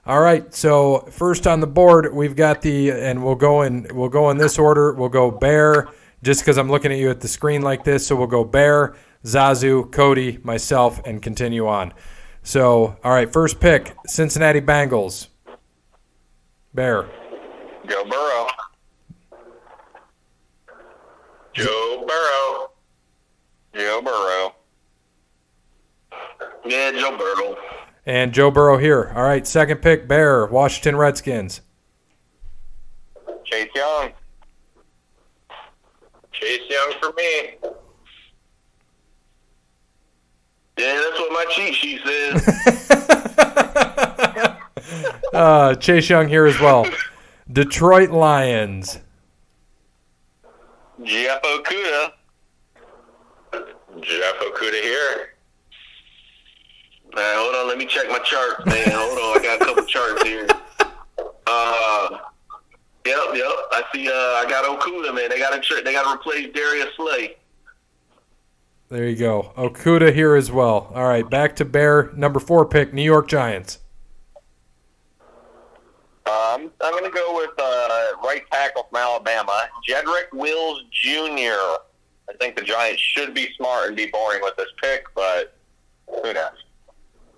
All right, so first on the board, we've got and we'll go in this order. We'll go Bear, just because I'm looking at you at the screen like this, so we'll go Bear, Zazu, Cody, myself, and continue on. So, all right, first pick, Cincinnati Bengals. Bear. Joe Burrow. Joe Burrow. Joe Burrow. Yeah, Joe Burrow. And Joe Burrow here. All right, second pick, Bear, Washington Redskins. Chase Young. Chase Young for me. Yeah, that's what my cheat sheet says. Chase Young here as well. Detroit Lions. Jeff Okuda. Jeff Okuda here. All right, hold on. Let me check my charts, man. Hold on. I got a couple charts here. Yep. I see. I got Okuda, man. They got to replace Darius Slay. There you go. Okuda here as well. All right, back to Bear. Number 4 pick, New York Giants. I'm going to go with right tackle from Alabama, Jedrick Wills Jr. I think the Giants should be smart and be boring with this pick, but who knows?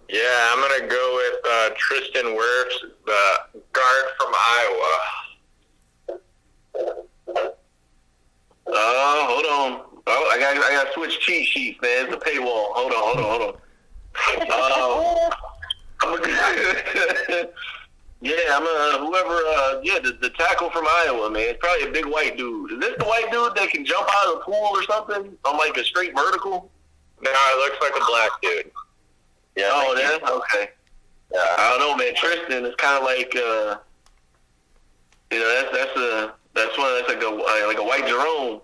Yeah, I'm going to go with Tristan Wirfs, the guard from Iowa. Hold on. Oh, I got to switch cheat sheets, man. It's a paywall. Hold on. The tackle from Iowa, man. It's probably a big white dude. Is this the white dude that can jump out of the pool or something on like a straight vertical? No, it looks like a black dude. Yeah. Oh, yeah? Okay. Yeah. I don't know, man. Tristan is kind of like, that's like a white Jerome.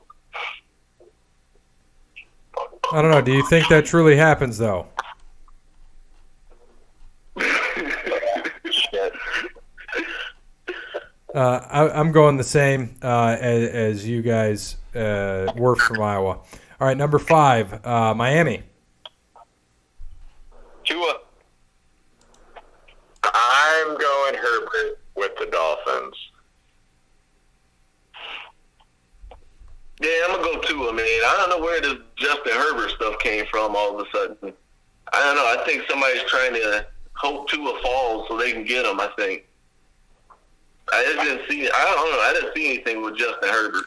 I don't know. Do you think that truly happens, though? Shit. I'm going the same as you guys. Work from Iowa. All right, number 5, Miami. Tua. I'm going Herbert with the Dolphins. Yeah, I'm going to go Tua, man. I don't know where this Justin Herbert stuff came from all of a sudden. I don't know. I think somebody's trying to hope Tua falls so they can get him, I think. I didn't see anything with Justin Herbert.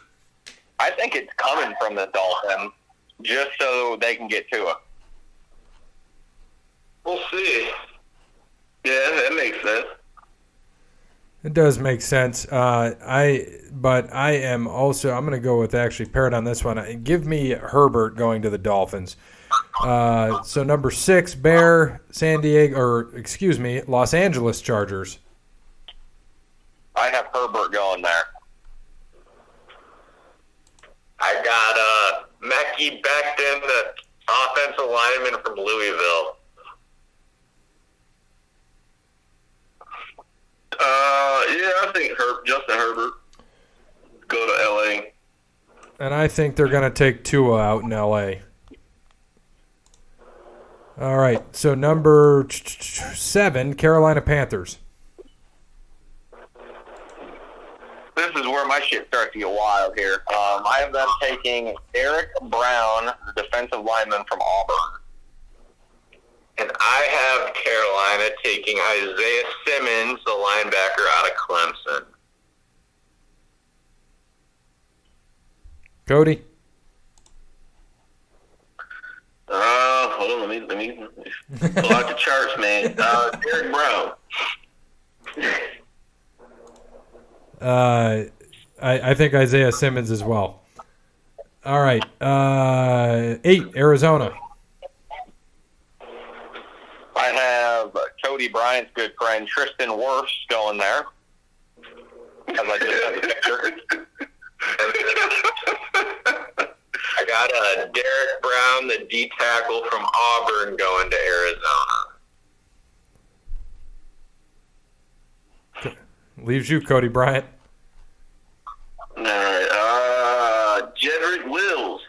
I think it's coming from the Dolphins just so they can get Tua. We'll see. Yeah, that makes sense. It does make sense. But I am also, I'm going to go with actually paired on this one. Give me Herbert going to the Dolphins. So number 6, Bear, Los Angeles Chargers. I have Herbert going there. I got Mekhi Becton, the offensive lineman from Louisville. I think Justin Herbert go to L.A. And I think they're going to take Tua out in L.A. All right, so number 7, Carolina Panthers. This is where my shit starts to get wild here. I have them taking Eric Brown, the defensive lineman from Auburn. And I have Carolina taking Isaiah Simmons, the linebacker out of Clemson. Cody? Hold on, let me pull out the charts, man. Eric Brown. I think Isaiah Simmons as well. All right, 8, Arizona. I have Cody Bryant's good friend Tristan Wirfs going there. As I just had the picture. I got Derek Brown, the D tackle from Auburn, going to Arizona. Leaves you, Cody Bryant. All right. Jedrick Wills.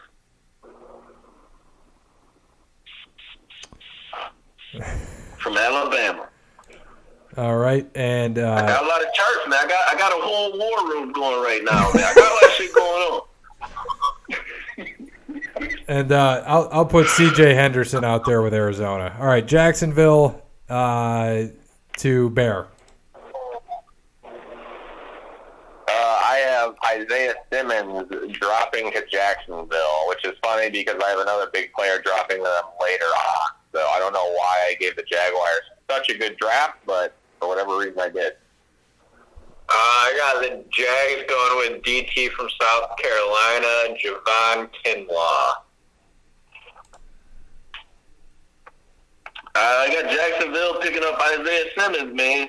From Alabama. All right, and I got a lot of charts, man. I got a whole war room going right now, man. I got a lot of shit going on. and I'll put C.J. Henderson out there with Arizona. All right, Jacksonville to Bear. I have Isaiah Simmons dropping to Jacksonville, which is funny because I have another big player dropping them later on. So I don't know why I gave the Jaguars such a good draft, but for whatever reason I did. I got the Jags going with DT from South Carolina, Javon Kinlaw. I got Jacksonville picking up Isaiah Simmons, man.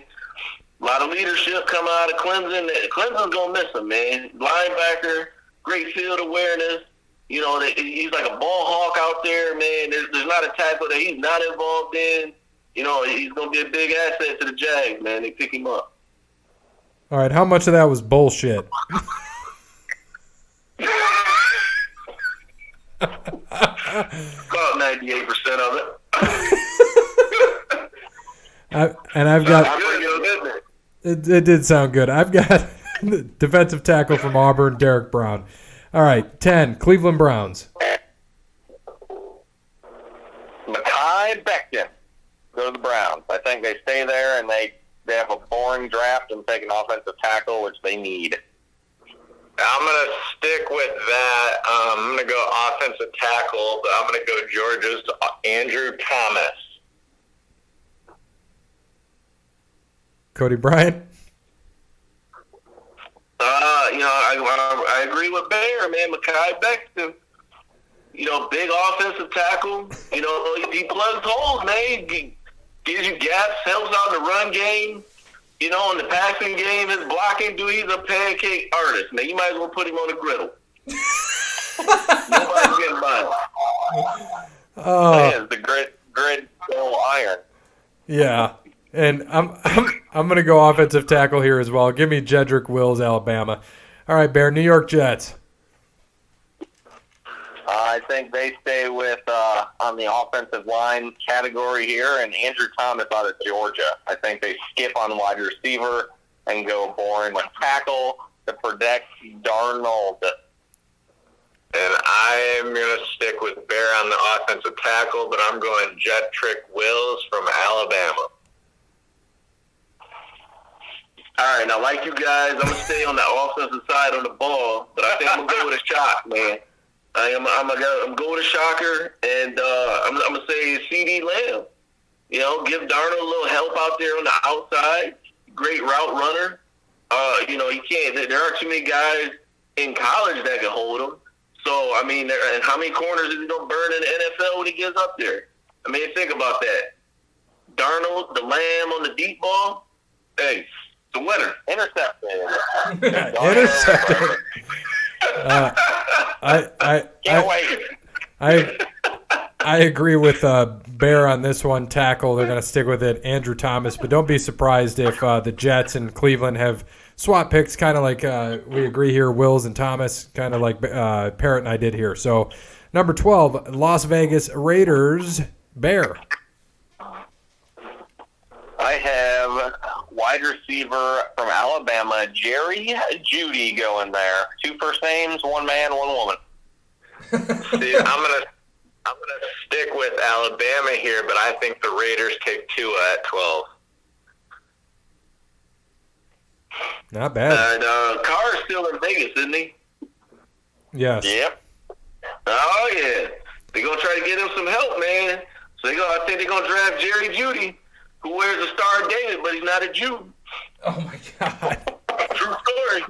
A lot of leadership coming out of Clemson. Clemson's going to miss him, man. Linebacker, great field awareness. You know, he's like a ball hawk out there, man. There's not a tackle that he's not involved in. You know, he's going to be a big asset to the Jags, man. They pick him up. All right, how much of that was bullshit? About 98% of it. I've got. It did sound good. I've got defensive tackle from Auburn, Derek Brown. All right, 10, Cleveland Browns. Mekhi Becton. Go to the Browns. I think they stay there and they have a boring draft and take an offensive tackle, which they need. I'm going to stick with that. I'm going to go offensive tackle, but I'm going to go Georgia's Andrew Thomas. Cody Bryant. I agree with Bear, man. Mekhi Becton. You know, big offensive tackle. You know, he plugs holes, man. He gives you gaps, helps out in the run game. You know, in the passing game, his blocking, dude, he's a pancake artist, man. You might as well put him on the griddle. Nobody's getting by him. Man, the grid iron. Yeah. And I'm gonna go offensive tackle here as well. Give me Jedrick Wills, Alabama. All right, Bear, New York Jets. I think they stay with on the offensive line category here, and Andrew Thomas out of Georgia. I think they skip on wide receiver and go boring with tackle to protect Darnold. And I am going to stick with Bear on the offensive tackle, but I'm going Jedrick Wills from Alabama. All right, now, like you guys, I'm going to stay on the offensive side of the ball, but I think I'm going to go with a shock, man. I'm going with a shocker, and I'm going to say CD Lamb. You know, give Darnold a little help out there on the outside. Great route runner. You know, you can't. There aren't too many guys in college that can hold him. So, I mean, and how many corners is he going to burn in the NFL when he gets up there? I mean, think about that. Darnold, the Lamb on the deep ball. Hey, it's a winner. Intercepted. Intercepted. Can't wait. I agree with Bear on this one. Tackle, they're going to stick with it. Andrew Thomas, but don't be surprised if the Jets and Cleveland have swap picks, kind of like we agree here, Wills and Thomas, kind of like Parrott and I did here. So, number 12, Las Vegas Raiders, Bear. I have wide receiver from Alabama, Jerry Jeudy, going there. 2 first names, 1 man, 1 woman. See, I'm gonna stick with Alabama here, but I think the Raiders take Tua at 12. Not bad. And Carr's still in Vegas, isn't he? Yes. Yep. Oh, yeah. They're going to try to get him some help, man. So I think they're going to draft Jerry Jeudy, who wears a Star of David, but he's not a Jew. Oh, my God. True story.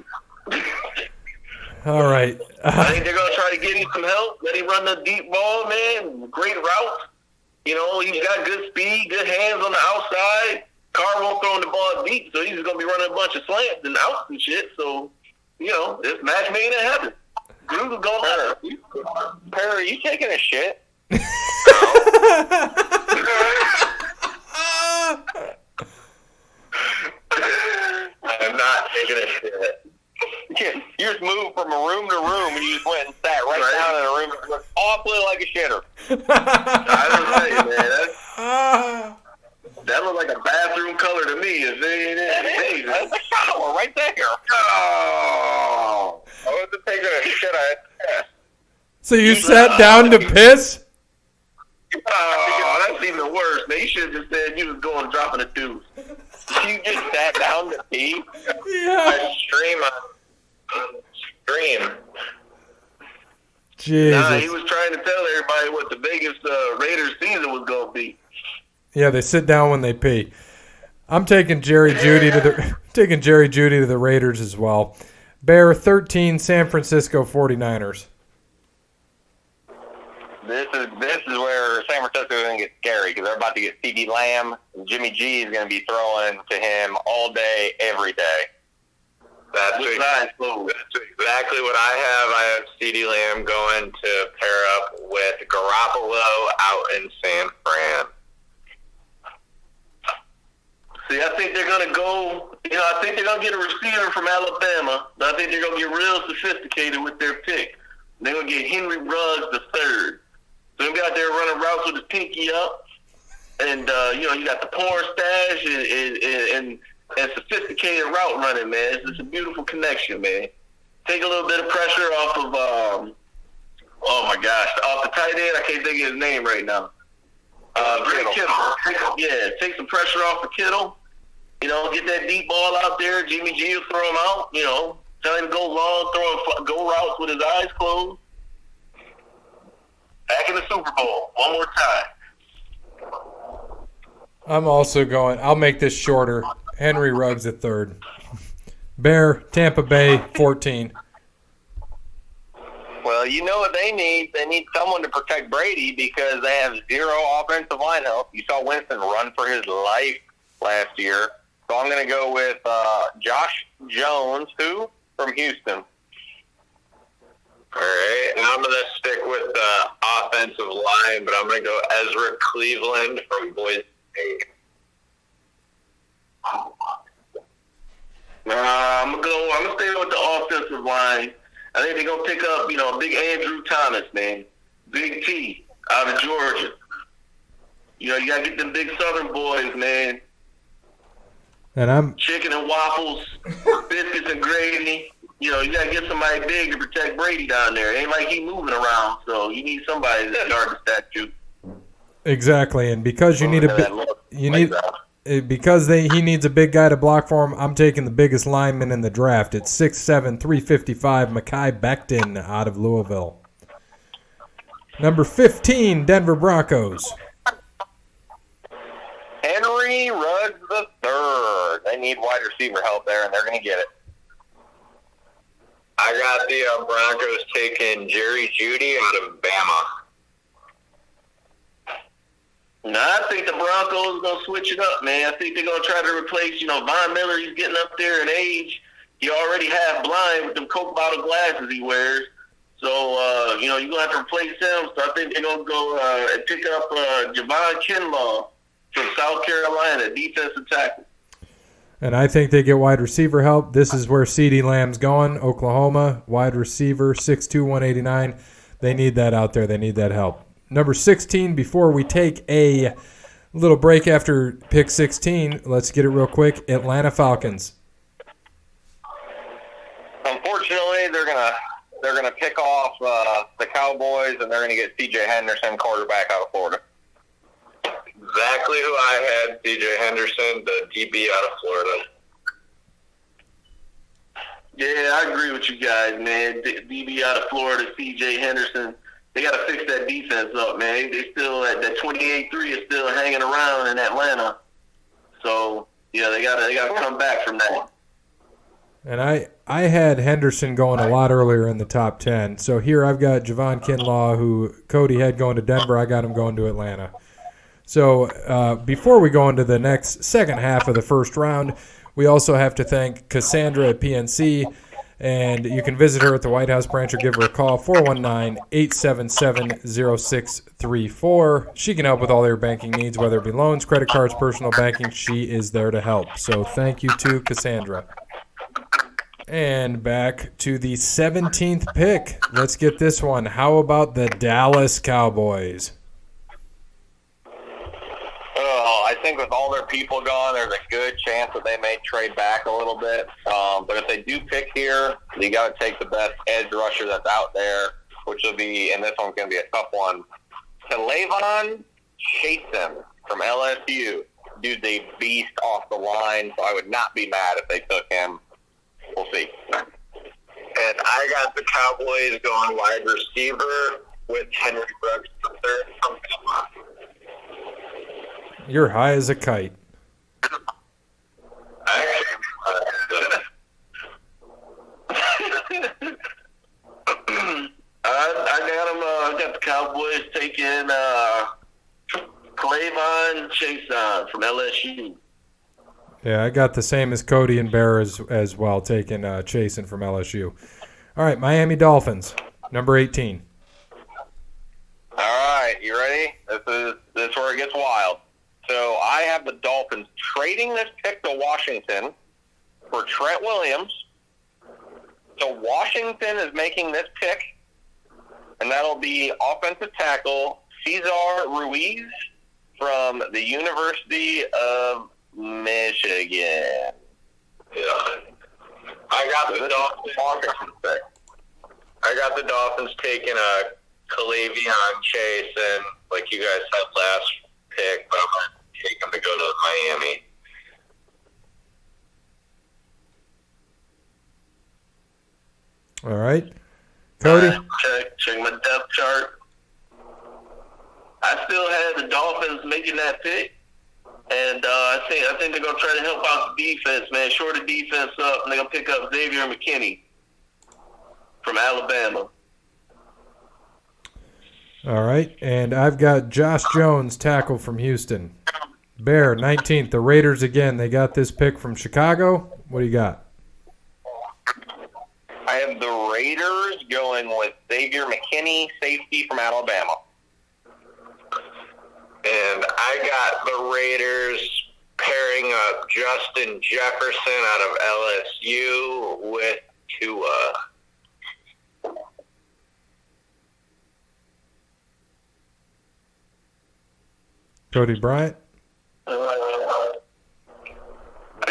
All right. I think they're going to try to get him some help. Let him run the deep ball, man. Great route. You know, he's got good speed, good hands on the outside. Carr won't throw the ball deep, so he's just going to be running a bunch of slants and outs and shit. So, you know, it's match made in heaven. Dude is going to Perry, are you taking a shit? I'm not I don't tell you, man. That looked like a bathroom color to me. If it ain't That's a shower right there. Oh. I wasn't taking a shit. So you sat down to piss? Oh, that's even worse. Man, you should have just said you was going dropping a deuce. You just sat down to pee? Yeah. Stream. Jesus. Nah, he was trying to tell everybody what the Vegas Raiders season was going to be. Yeah, they sit down when they pee. I'm taking Jerry Jeudy to the Raiders as well. Bear 13, San Francisco 49ers. This is where San Francisco is going to get scary because they're about to get CeeDee Lamb. And Jimmy G is going to be throwing to him all day, every day. That's exactly what I have. I have CeeDee Lamb going to pair up with Garoppolo out in San Fran. See, I think they're going to go, I think they're going to get a receiver from Alabama. I think they're going to get real sophisticated with their pick. They're going to get Henry Ruggs III. So he'll be out there running routes with his pinky up. And, you got the porn stash and sophisticated route running, man. It's a beautiful connection, man. Take a little bit of pressure off of, off the tight end. I can't think of his name right now. Kittle. Take some pressure off of Kittle. Get that deep ball out there. Jimmy G will throw him out. Tell him to go long, go routes with his eyes closed. Back in the Super Bowl one more time. I'm also going. I'll make this shorter. Henry Ruggs III. Bear, Tampa Bay 14. Well, you know what they need? They need someone to protect Brady because they have zero offensive line help. You saw Winston run for his life last year. So I'm going to go with Josh Jones, from Houston. All right, and I'm going to stick with the offensive line, but I'm going to go Ezra Cleveland from Boise State. I'm gonna stay with the offensive line. I think they're gonna pick up, big Andrew Thomas, man, Big T out of Georgia. You gotta get them big Southern boys, man. And I'm chicken and waffles, biscuits and gravy. You gotta get somebody big to protect Brady down there. It ain't like he moving around, so you need somebody to guard the statue. Exactly, and because he needs a big guy to block for him, I'm taking the biggest lineman in the draft. It's 6'7", 355, Mekhi Becton out of Louisville. Number 15, Denver Broncos. Henry Ruggs III. They need wide receiver help there, and they're going to get it. I got the Broncos taking Jerry Jeudy out of Bama. No, I think the Broncos are going to switch it up, man. I think they're going to try to replace, Von Miller. He's getting up there in age. He already half blind with them Coke bottle glasses he wears. So, you're going to have to replace him. So I think they're going to go and pick up Javon Kinlaw from South Carolina, defensive tackle. And I think they get wide receiver help. This is where CeeDee Lamb's going. Oklahoma, wide receiver, 6'2", 189. They need that out there. They need that help. Number 16, before we take a little break after pick 16, let's get it real quick. Atlanta Falcons. Unfortunately, they're gonna pick off the Cowboys, and they're gonna get C.J. Henderson, quarterback out of Florida. Exactly who I had, C.J. Henderson, the DB out of Florida. Yeah, I agree with you guys, man. DB out of Florida, C.J. Henderson. They got to fix that defense up, man. They still at that 28-3 is still hanging around in Atlanta. So, they got to come back from that. And I had Henderson going a lot earlier in the top 10. So here I've got Javon Kinlaw, who Cody had going to Denver. I got him going to Atlanta. So before we go into the second half of the first round, we also have to thank Cassandra at PNC. And you can visit her at the White House branch or give her a call, 419-877-0634. She can help with all your banking needs, whether it be loans, credit cards, personal banking. She is there to help. So thank you to Cassandra. And back to the 17th pick. Let's get this one. How about the Dallas Cowboys? I think with all their people gone, there's a good chance that they may trade back a little bit. But if they do pick here, you got to take the best edge rusher that's out there, which will be, and this one's going to be a tough one, Talavon Chasen from LSU. Dude's a beast off the line, so I would not be mad if they took him. We'll see. And I got the Cowboys going wide receiver with Henry Brooks III from Bama. You're high as a kite. I got him. I got the Cowboys taking Clavon Chason from LSU. Yeah, I got the same as Cody and Bear as well, taking Chasen from LSU. All right, Miami Dolphins, number 18. All right, you ready? This is where it gets wild. So I have the Dolphins trading this pick to Washington for Trent Williams. So Washington is making this pick, and that'll be offensive tackle Cesar Ruiz from the University of Michigan. Yeah. I got the Dolphins taking a Kalavion Chase, and like you guys had last pick, but I'm going to take him to go to Miami. All right. Cody? Check my depth chart. I still had the Dolphins making that pick. And I think they're going to try to help out the defense, man. Shore the defense up, and they're going to pick up Xavier McKinney from Alabama. All right. And I've got Josh Jones, tackle from Houston. Bear, 19th. The Raiders again. They got this pick from Chicago. What do you got? I have the Raiders going with Xavier McKinney, safety from Alabama. And I got the Raiders pairing up Justin Jefferson out of LSU with Tua. Cody Bryant? I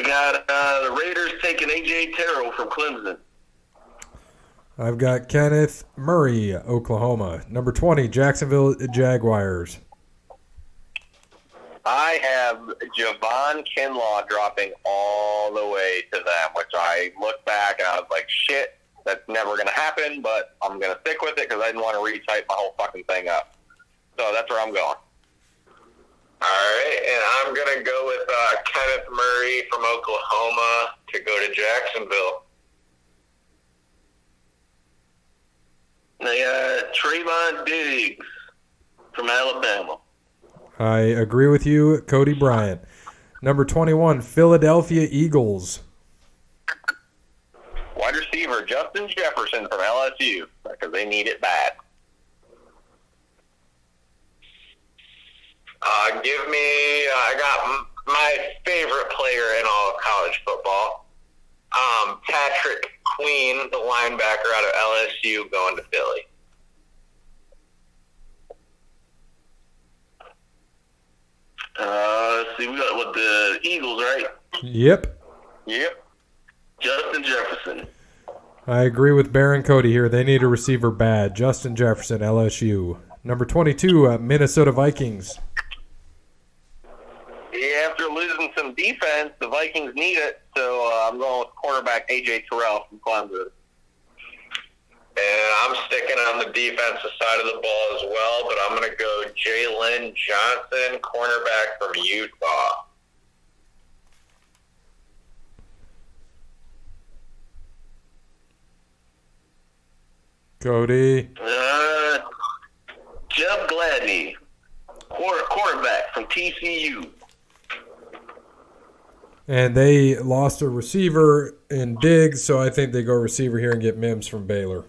got the Raiders taking A.J. Terrell from Clemson. I've got Kenneth Murray, Oklahoma. Number 20, Jacksonville Jaguars. I have Javon Kinlaw dropping all the way to them, which I look back and I was like, shit, that's never going to happen, but I'm going to stick with it because I didn't want to retype my whole fucking thing up. So that's where I'm going. All right, and I'm going to go with Kenneth Murray from Oklahoma to go to Jacksonville. They got Trayvon Diggs from Alabama. I agree with you, Cody Bryant. Number 21, Philadelphia Eagles. Wide receiver Justin Jefferson from LSU because they need it bad. I got my favorite player in all of college football, Patrick Queen, the linebacker out of LSU, going to Philly. Let's see, we got the Eagles, right? Yep. Justin Jefferson. I agree with Bear and Cody here. They need a receiver bad. Justin Jefferson, LSU. Number 22, Minnesota Vikings. Yeah, after losing some defense, the Vikings need it, so I'm going with quarterback A.J. Terrell from Clemson. And I'm sticking on the defensive side of the ball as well, but I'm going to go Jalen Johnson, cornerback from Utah. Cody. Jeff Gladney, quarterback from TCU. And they lost a receiver in Diggs, so I think they go receiver here and get Mims from Baylor.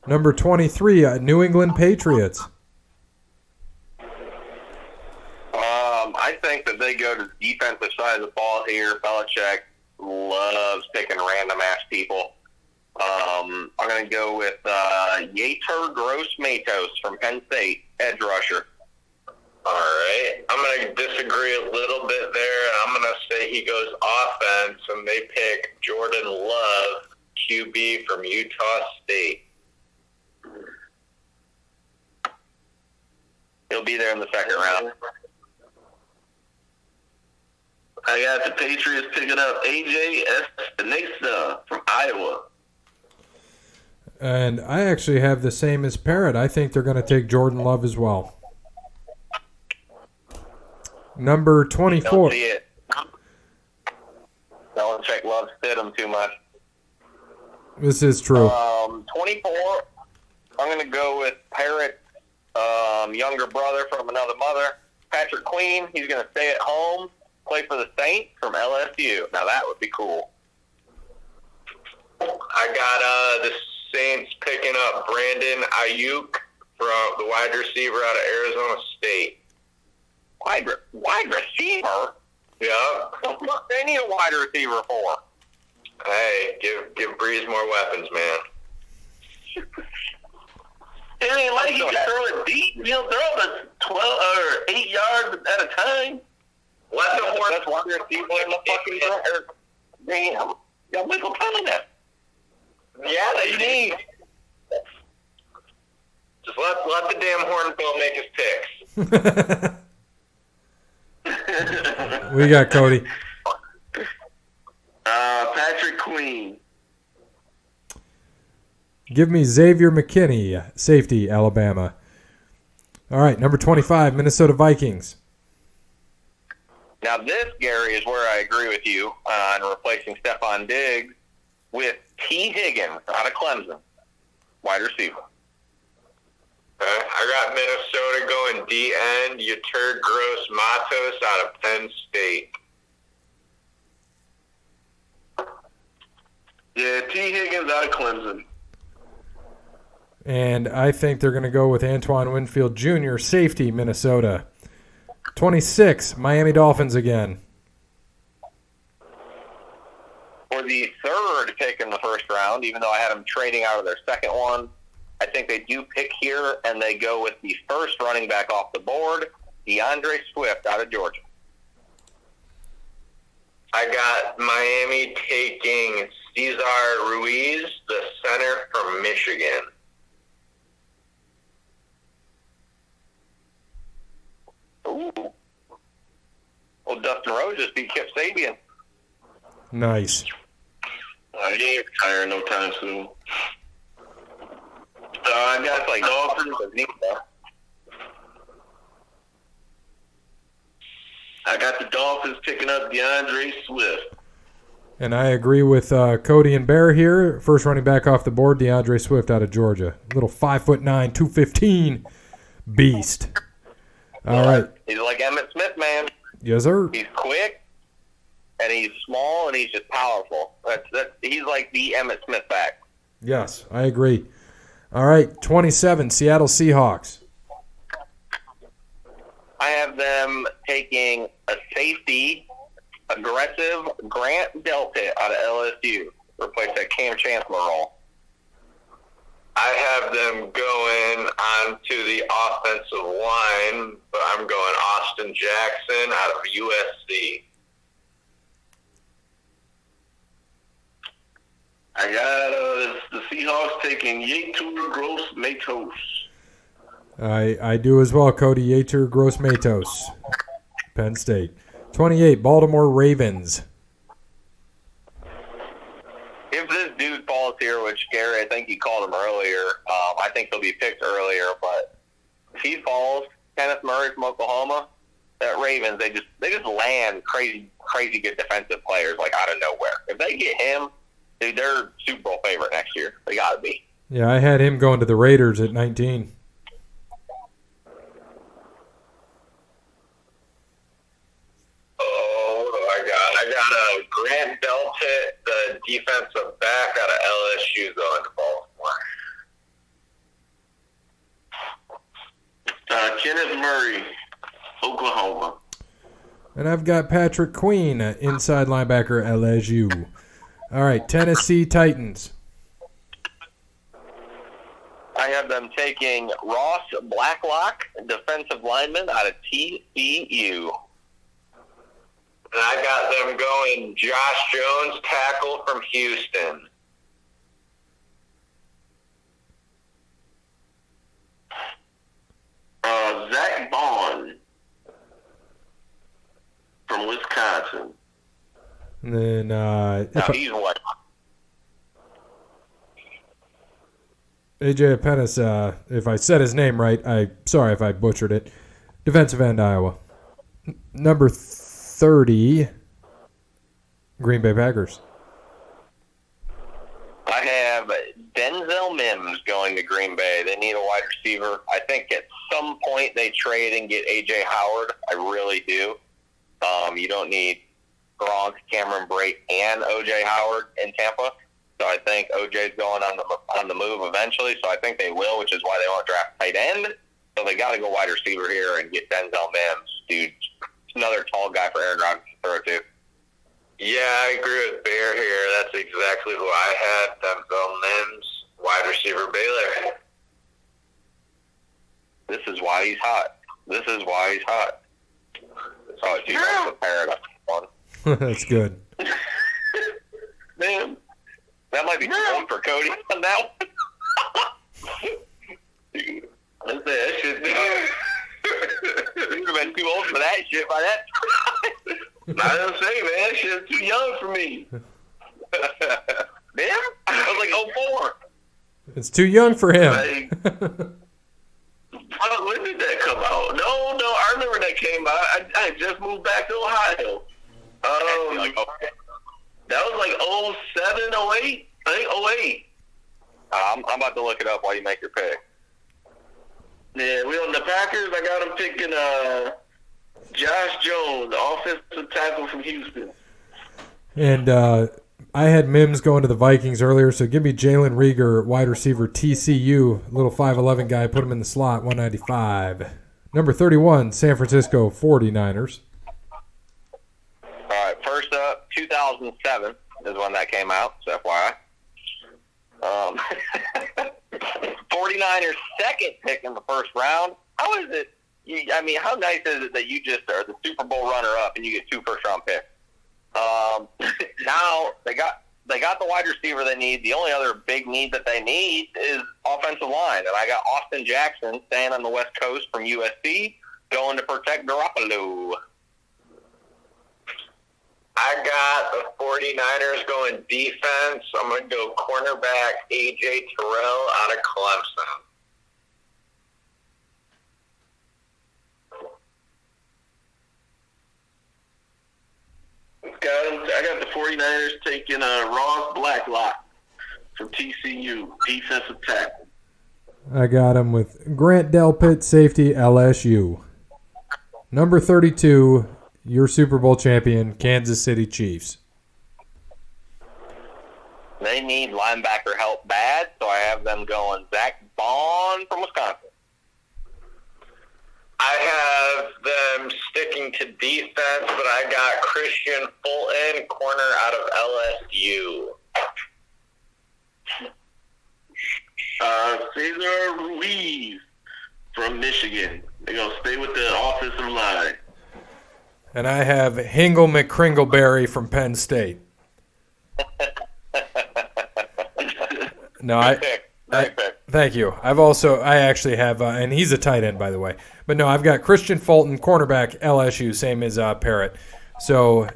Number 23, New England Patriots. I think that they go to the defensive side of the ball here. Belichick loves picking random-ass people. I'm going to go with Yetur Gross-Matos from Penn State, edge rusher. All right. I'm going to disagree a little bit there. I'm going to say he goes offense, and they pick Jordan Love, QB from Utah State. He'll be there in the second round. I got the Patriots picking up A.J. Espinosa from Iowa. And I actually have the same as Parrott. I think they're going to take Jordan Love as well. Number 24. Don't see it. Belichick loves Stidham too much. This is true. 24, I'm going to go with Parrott's younger brother from another mother, Patrick Queen. He's going to stay at home, play for the Saints from LSU. Now, that would be cool. I got the Saints picking up Brandon Ayuk from the wide receiver out of Arizona State. Wide receiver? Yeah. What they need a wide receiver for? Hey, give Breeze more weapons, man. It ain't like he can throw it deep. He'll throw it 12 or 8 yards at a time. Let the horse. That's wide receiver in the fucking ground. Damn. Got Michael Penn in that. Yeah, they need. Just let the damn Hornbill make his picks. We got Cody. Patrick Queen. Give me Xavier McKinney, safety, Alabama. All right, number 25, Minnesota Vikings. Now this, Gary, is where I agree with you on replacing Stephon Diggs with T. Higgins out of Clemson, wide receiver. I got Minnesota going D-end, Yetur Gross-Matos out of Penn State. Yeah, T. Higgins out of Clemson. And I think they're going to go with Antoine Winfield Jr., safety, Minnesota. 26, Miami Dolphins again. For the third pick in the first round, even though I had them trading out of their second one, I think they do pick here, and they go with the first running back off the board, DeAndre Swift out of Georgia. I got Miami taking Cesar Ruiz, the center from Michigan. Ooh. Well, Dustin Rose just beat Kip Sabian. Nice. He ain't retiring no time soon. I got like Dolphins. I got the Dolphins picking up DeAndre Swift. And I agree with Cody and Bear here. First running back off the board, DeAndre Swift out of Georgia. Little 5'9", 215 beast. All right. He's like Emmitt Smith, man. Yes, sir. He's quick, and he's small, and he's just powerful. He's like the Emmitt Smith back. Yes, I agree. All right, 27, Seattle Seahawks. I have them taking a safety, aggressive Grant Delpit out of LSU, replace that Cam Chancellor role. I have them going on to the offensive line, but I'm going Austin Jackson out of USC. I got the Seahawks taking Yetur Gross-Matos. I do as well, Cody. Yetur Gross-Matos, Penn State. 28, Baltimore Ravens. If this dude falls here, which Gary, I think you called him earlier, I think he'll be picked earlier, but if he falls, Kenneth Murray from Oklahoma, that Ravens, they just land crazy good defensive players like out of nowhere. If they get him, dude, they're Super Bowl favorite next year. They got to be. Yeah, I had him going to the Raiders at 19. I got a Grant Delpit, the defensive back out of LSU, going to Baltimore. Kenneth Murray, Oklahoma. And I've got Patrick Queen, inside linebacker, LSU. All right, Tennessee Titans. I have them taking Ross Blacklock, defensive lineman out of TCU. And I got them going Josh Jones, tackle from Houston. Zach Bond from Wisconsin. And then He's what? AJ Appenis, if I said his name right, sorry if I butchered it. Defensive end, Iowa. Number 30, Green Bay Packers. I have Denzel Mims going to Green Bay. They need a wide receiver. I think at some point they trade and get A.J. Howard. I really do. You don't need Gronk, Cameron Brate, and O.J. Howard in Tampa. So I think O.J.'s going on the move eventually. So I think they will, which is why they won't draft tight end. So they got to go wide receiver here and get Denzel Mims. Dude, another tall guy for Aaron Rodgers to throw to. Yeah, I agree with Bear here. That's exactly who I had. Denzel Mims, wide receiver Baylor. This is why he's hot. So it's a paradox one. That's good. Man, that might be too old for Cody on that one. Dude, that's that shit. You've been too old for that shit by that time. I didn't say, man, that shit's too young for me. Damn, I was like 04. It's too young for him. Like, when did that come out? No, I remember that came out. I just moved back to Ohio. That was like 07, 08? I think 08. I'm about to look it up while you make your pick. Yeah, we on the Packers. I got them picking Josh Jones, offensive tackle from Houston. And I had Mims going to the Vikings earlier, so give me Jalen Rieger, wide receiver, TCU, little 5'11 guy, put him in the slot, 195. Number 31, San Francisco 49ers. All right, first up, 2007 is when that came out, so FYI. 49ers second pick in the first round. How is it? How nice is it that you just are the Super Bowl runner-up and you get 2 first-round picks? Now they got the wide receiver they need. The only other big need that they need is offensive line, and I got Austin Jackson staying on the West Coast from USC, going to protect Garoppolo. I got the 49ers going defense. I'm going to go cornerback A.J. Terrell out of Clemson. I got the 49ers taking Ross Blacklock from TCU, defensive tackle. I got him with Grant Delpit, safety, LSU. Number 32, your Super Bowl champion, Kansas City Chiefs. They need linebacker help bad, so I have them going Zach Bond from Wisconsin. I have them sticking to defense, but I got Christian Fulton, corner out of LSU. Cesar Ruiz from Michigan. They're going to stay with the offensive line. And I have Hingle McCringleberry from Penn State. No, thank you. I actually have, and he's a tight end, by the way. But no, I've got Christian Fulton, cornerback, LSU, same as Parrott. So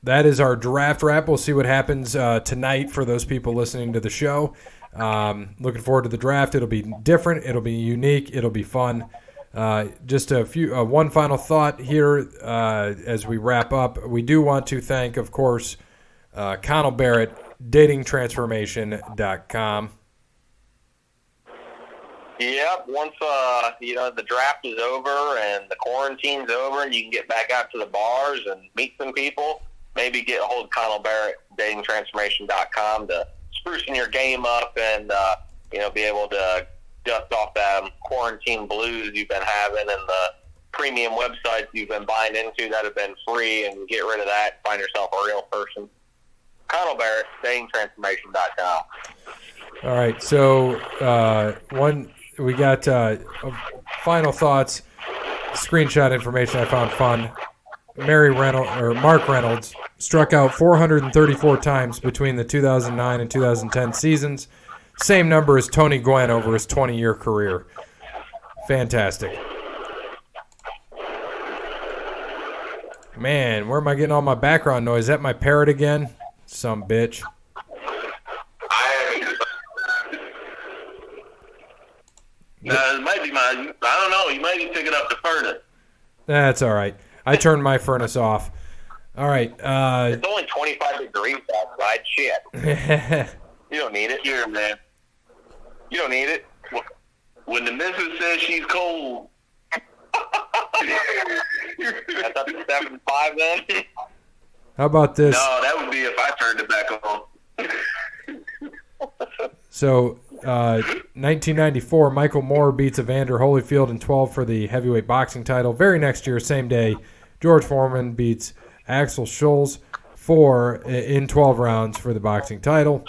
that is our draft wrap. We'll see what happens tonight for those people listening to the show. Looking forward to the draft. It'll be different. It'll be unique. It'll be fun. Just one final thought here as we wrap up. We do want to thank, of course, Connell Barrett, datingtransformation.com. Yep. Once the draft is over and the quarantine's over, and you can get back out to the bars and meet some people, maybe get a hold of Connell Barrett, datingtransformation.com, to sprucing your game up and be able to dust off that quarantine blues you've been having and the premium websites you've been buying into that have been free, and get rid of that. Find yourself a real person. Kyle Larson, datingtransformation.com. All right, so we got final thoughts. Screenshot information I found fun. Mark Reynolds struck out 434 times between the 2009 and 2010 seasons. Same number as Tony Gwynn over his 20-year career. Fantastic. Man, where am I getting all my background noise? Is that my parrot again? Some bitch. It might be mine. I don't know. You might need to pick it up the furnace. That's all right. I turned my furnace off. All right. It's only 25 degrees outside. Shit. You don't need it. Here, man. You don't need it. When the missus says she's cold. That's up to 7.5 then? How about this? No, that would be if I turned it back on. So, 1994, Michael Moore beats Evander Holyfield in 12 for the heavyweight boxing title. Very next year, same day, George Foreman beats Axel Schulz in 12 rounds for the boxing title.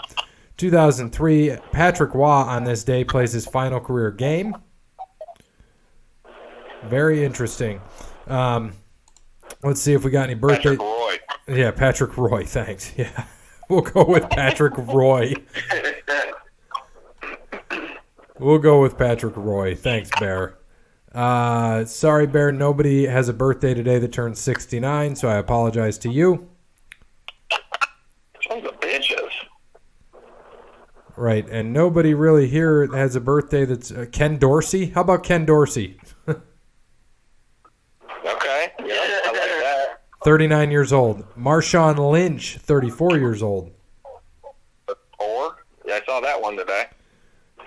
2003, Patrick Waugh on this day plays his final career game. Very interesting. Let's see if we got any birthday. Patrick Roy. Yeah, Patrick Roy. Thanks. Yeah, we'll go with Patrick Roy. We'll go with Patrick Roy. Thanks, Bear. Sorry, Bear. Nobody has a birthday today that turns 69, so I apologize to you. Sons of bitches. Right, and nobody really here has a birthday that's Ken Dorsey. How about Ken Dorsey? Okay. Yeah, I like that. 39 years old. Marshawn Lynch, 34 years old. 4? Yeah, I saw that one today.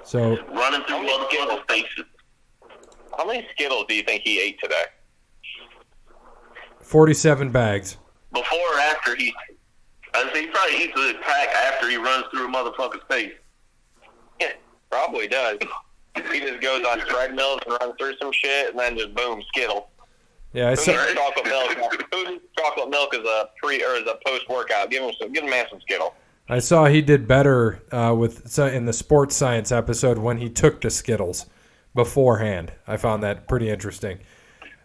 So Running through motherfuckers' faces. How many Skittles do you think he ate today? 47 bags. Before or after he probably eats a pack after he runs through a motherfucker's face. Yeah, probably does. He just goes on treadmills and runs through some shit, and then just boom, Skittles. Yeah, I Who saw. needs chocolate milk? Who needs chocolate milk as a post-workout? Give him man some Skittles. I saw he did better in the sports science episode when he took the Skittles beforehand. I found that pretty interesting.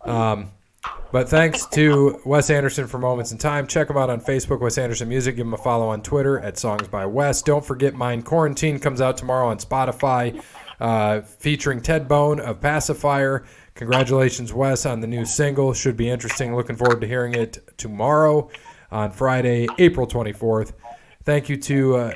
But thanks to Wes Anderson for Moments in Time. Check him out on Facebook, Wes Anderson Music. Give him a follow on Twitter at Songs by Wes. Don't forget Mind Quarantine comes out tomorrow on Spotify, featuring Ted Bone of Pacifier. Congratulations, Wes, on the new single. Should be interesting. Looking forward to hearing it tomorrow on Friday, April 24th. Thank you to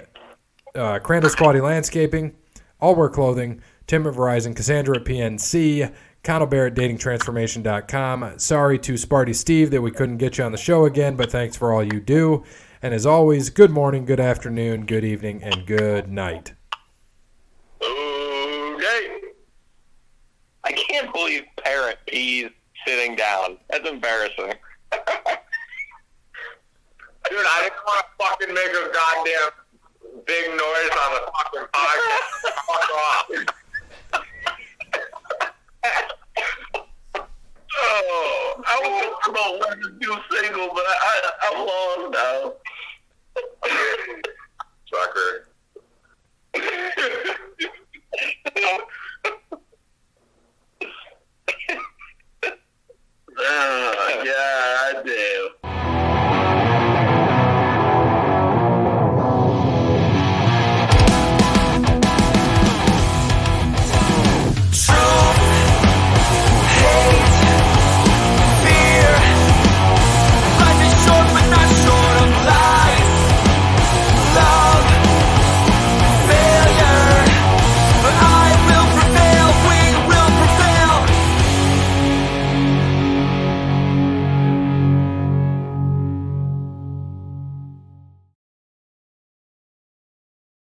Crandall's Quality Landscaping, All Wear Clothing, Tim at Verizon, Cassandra at PNC, Connell Bear at datingtransformation.com. Sorry to Sparty Steve that we couldn't get you on the show again, but thanks for all you do. And as always, good morning, good afternoon, good evening, and good night. Okay. I can't believe Parrot pees sitting down. That's embarrassing. Dude, I didn't want to fucking make a goddamn big noise on the fucking podcast. Fuck off. Oh, I was about one to do single, but I'm lost now.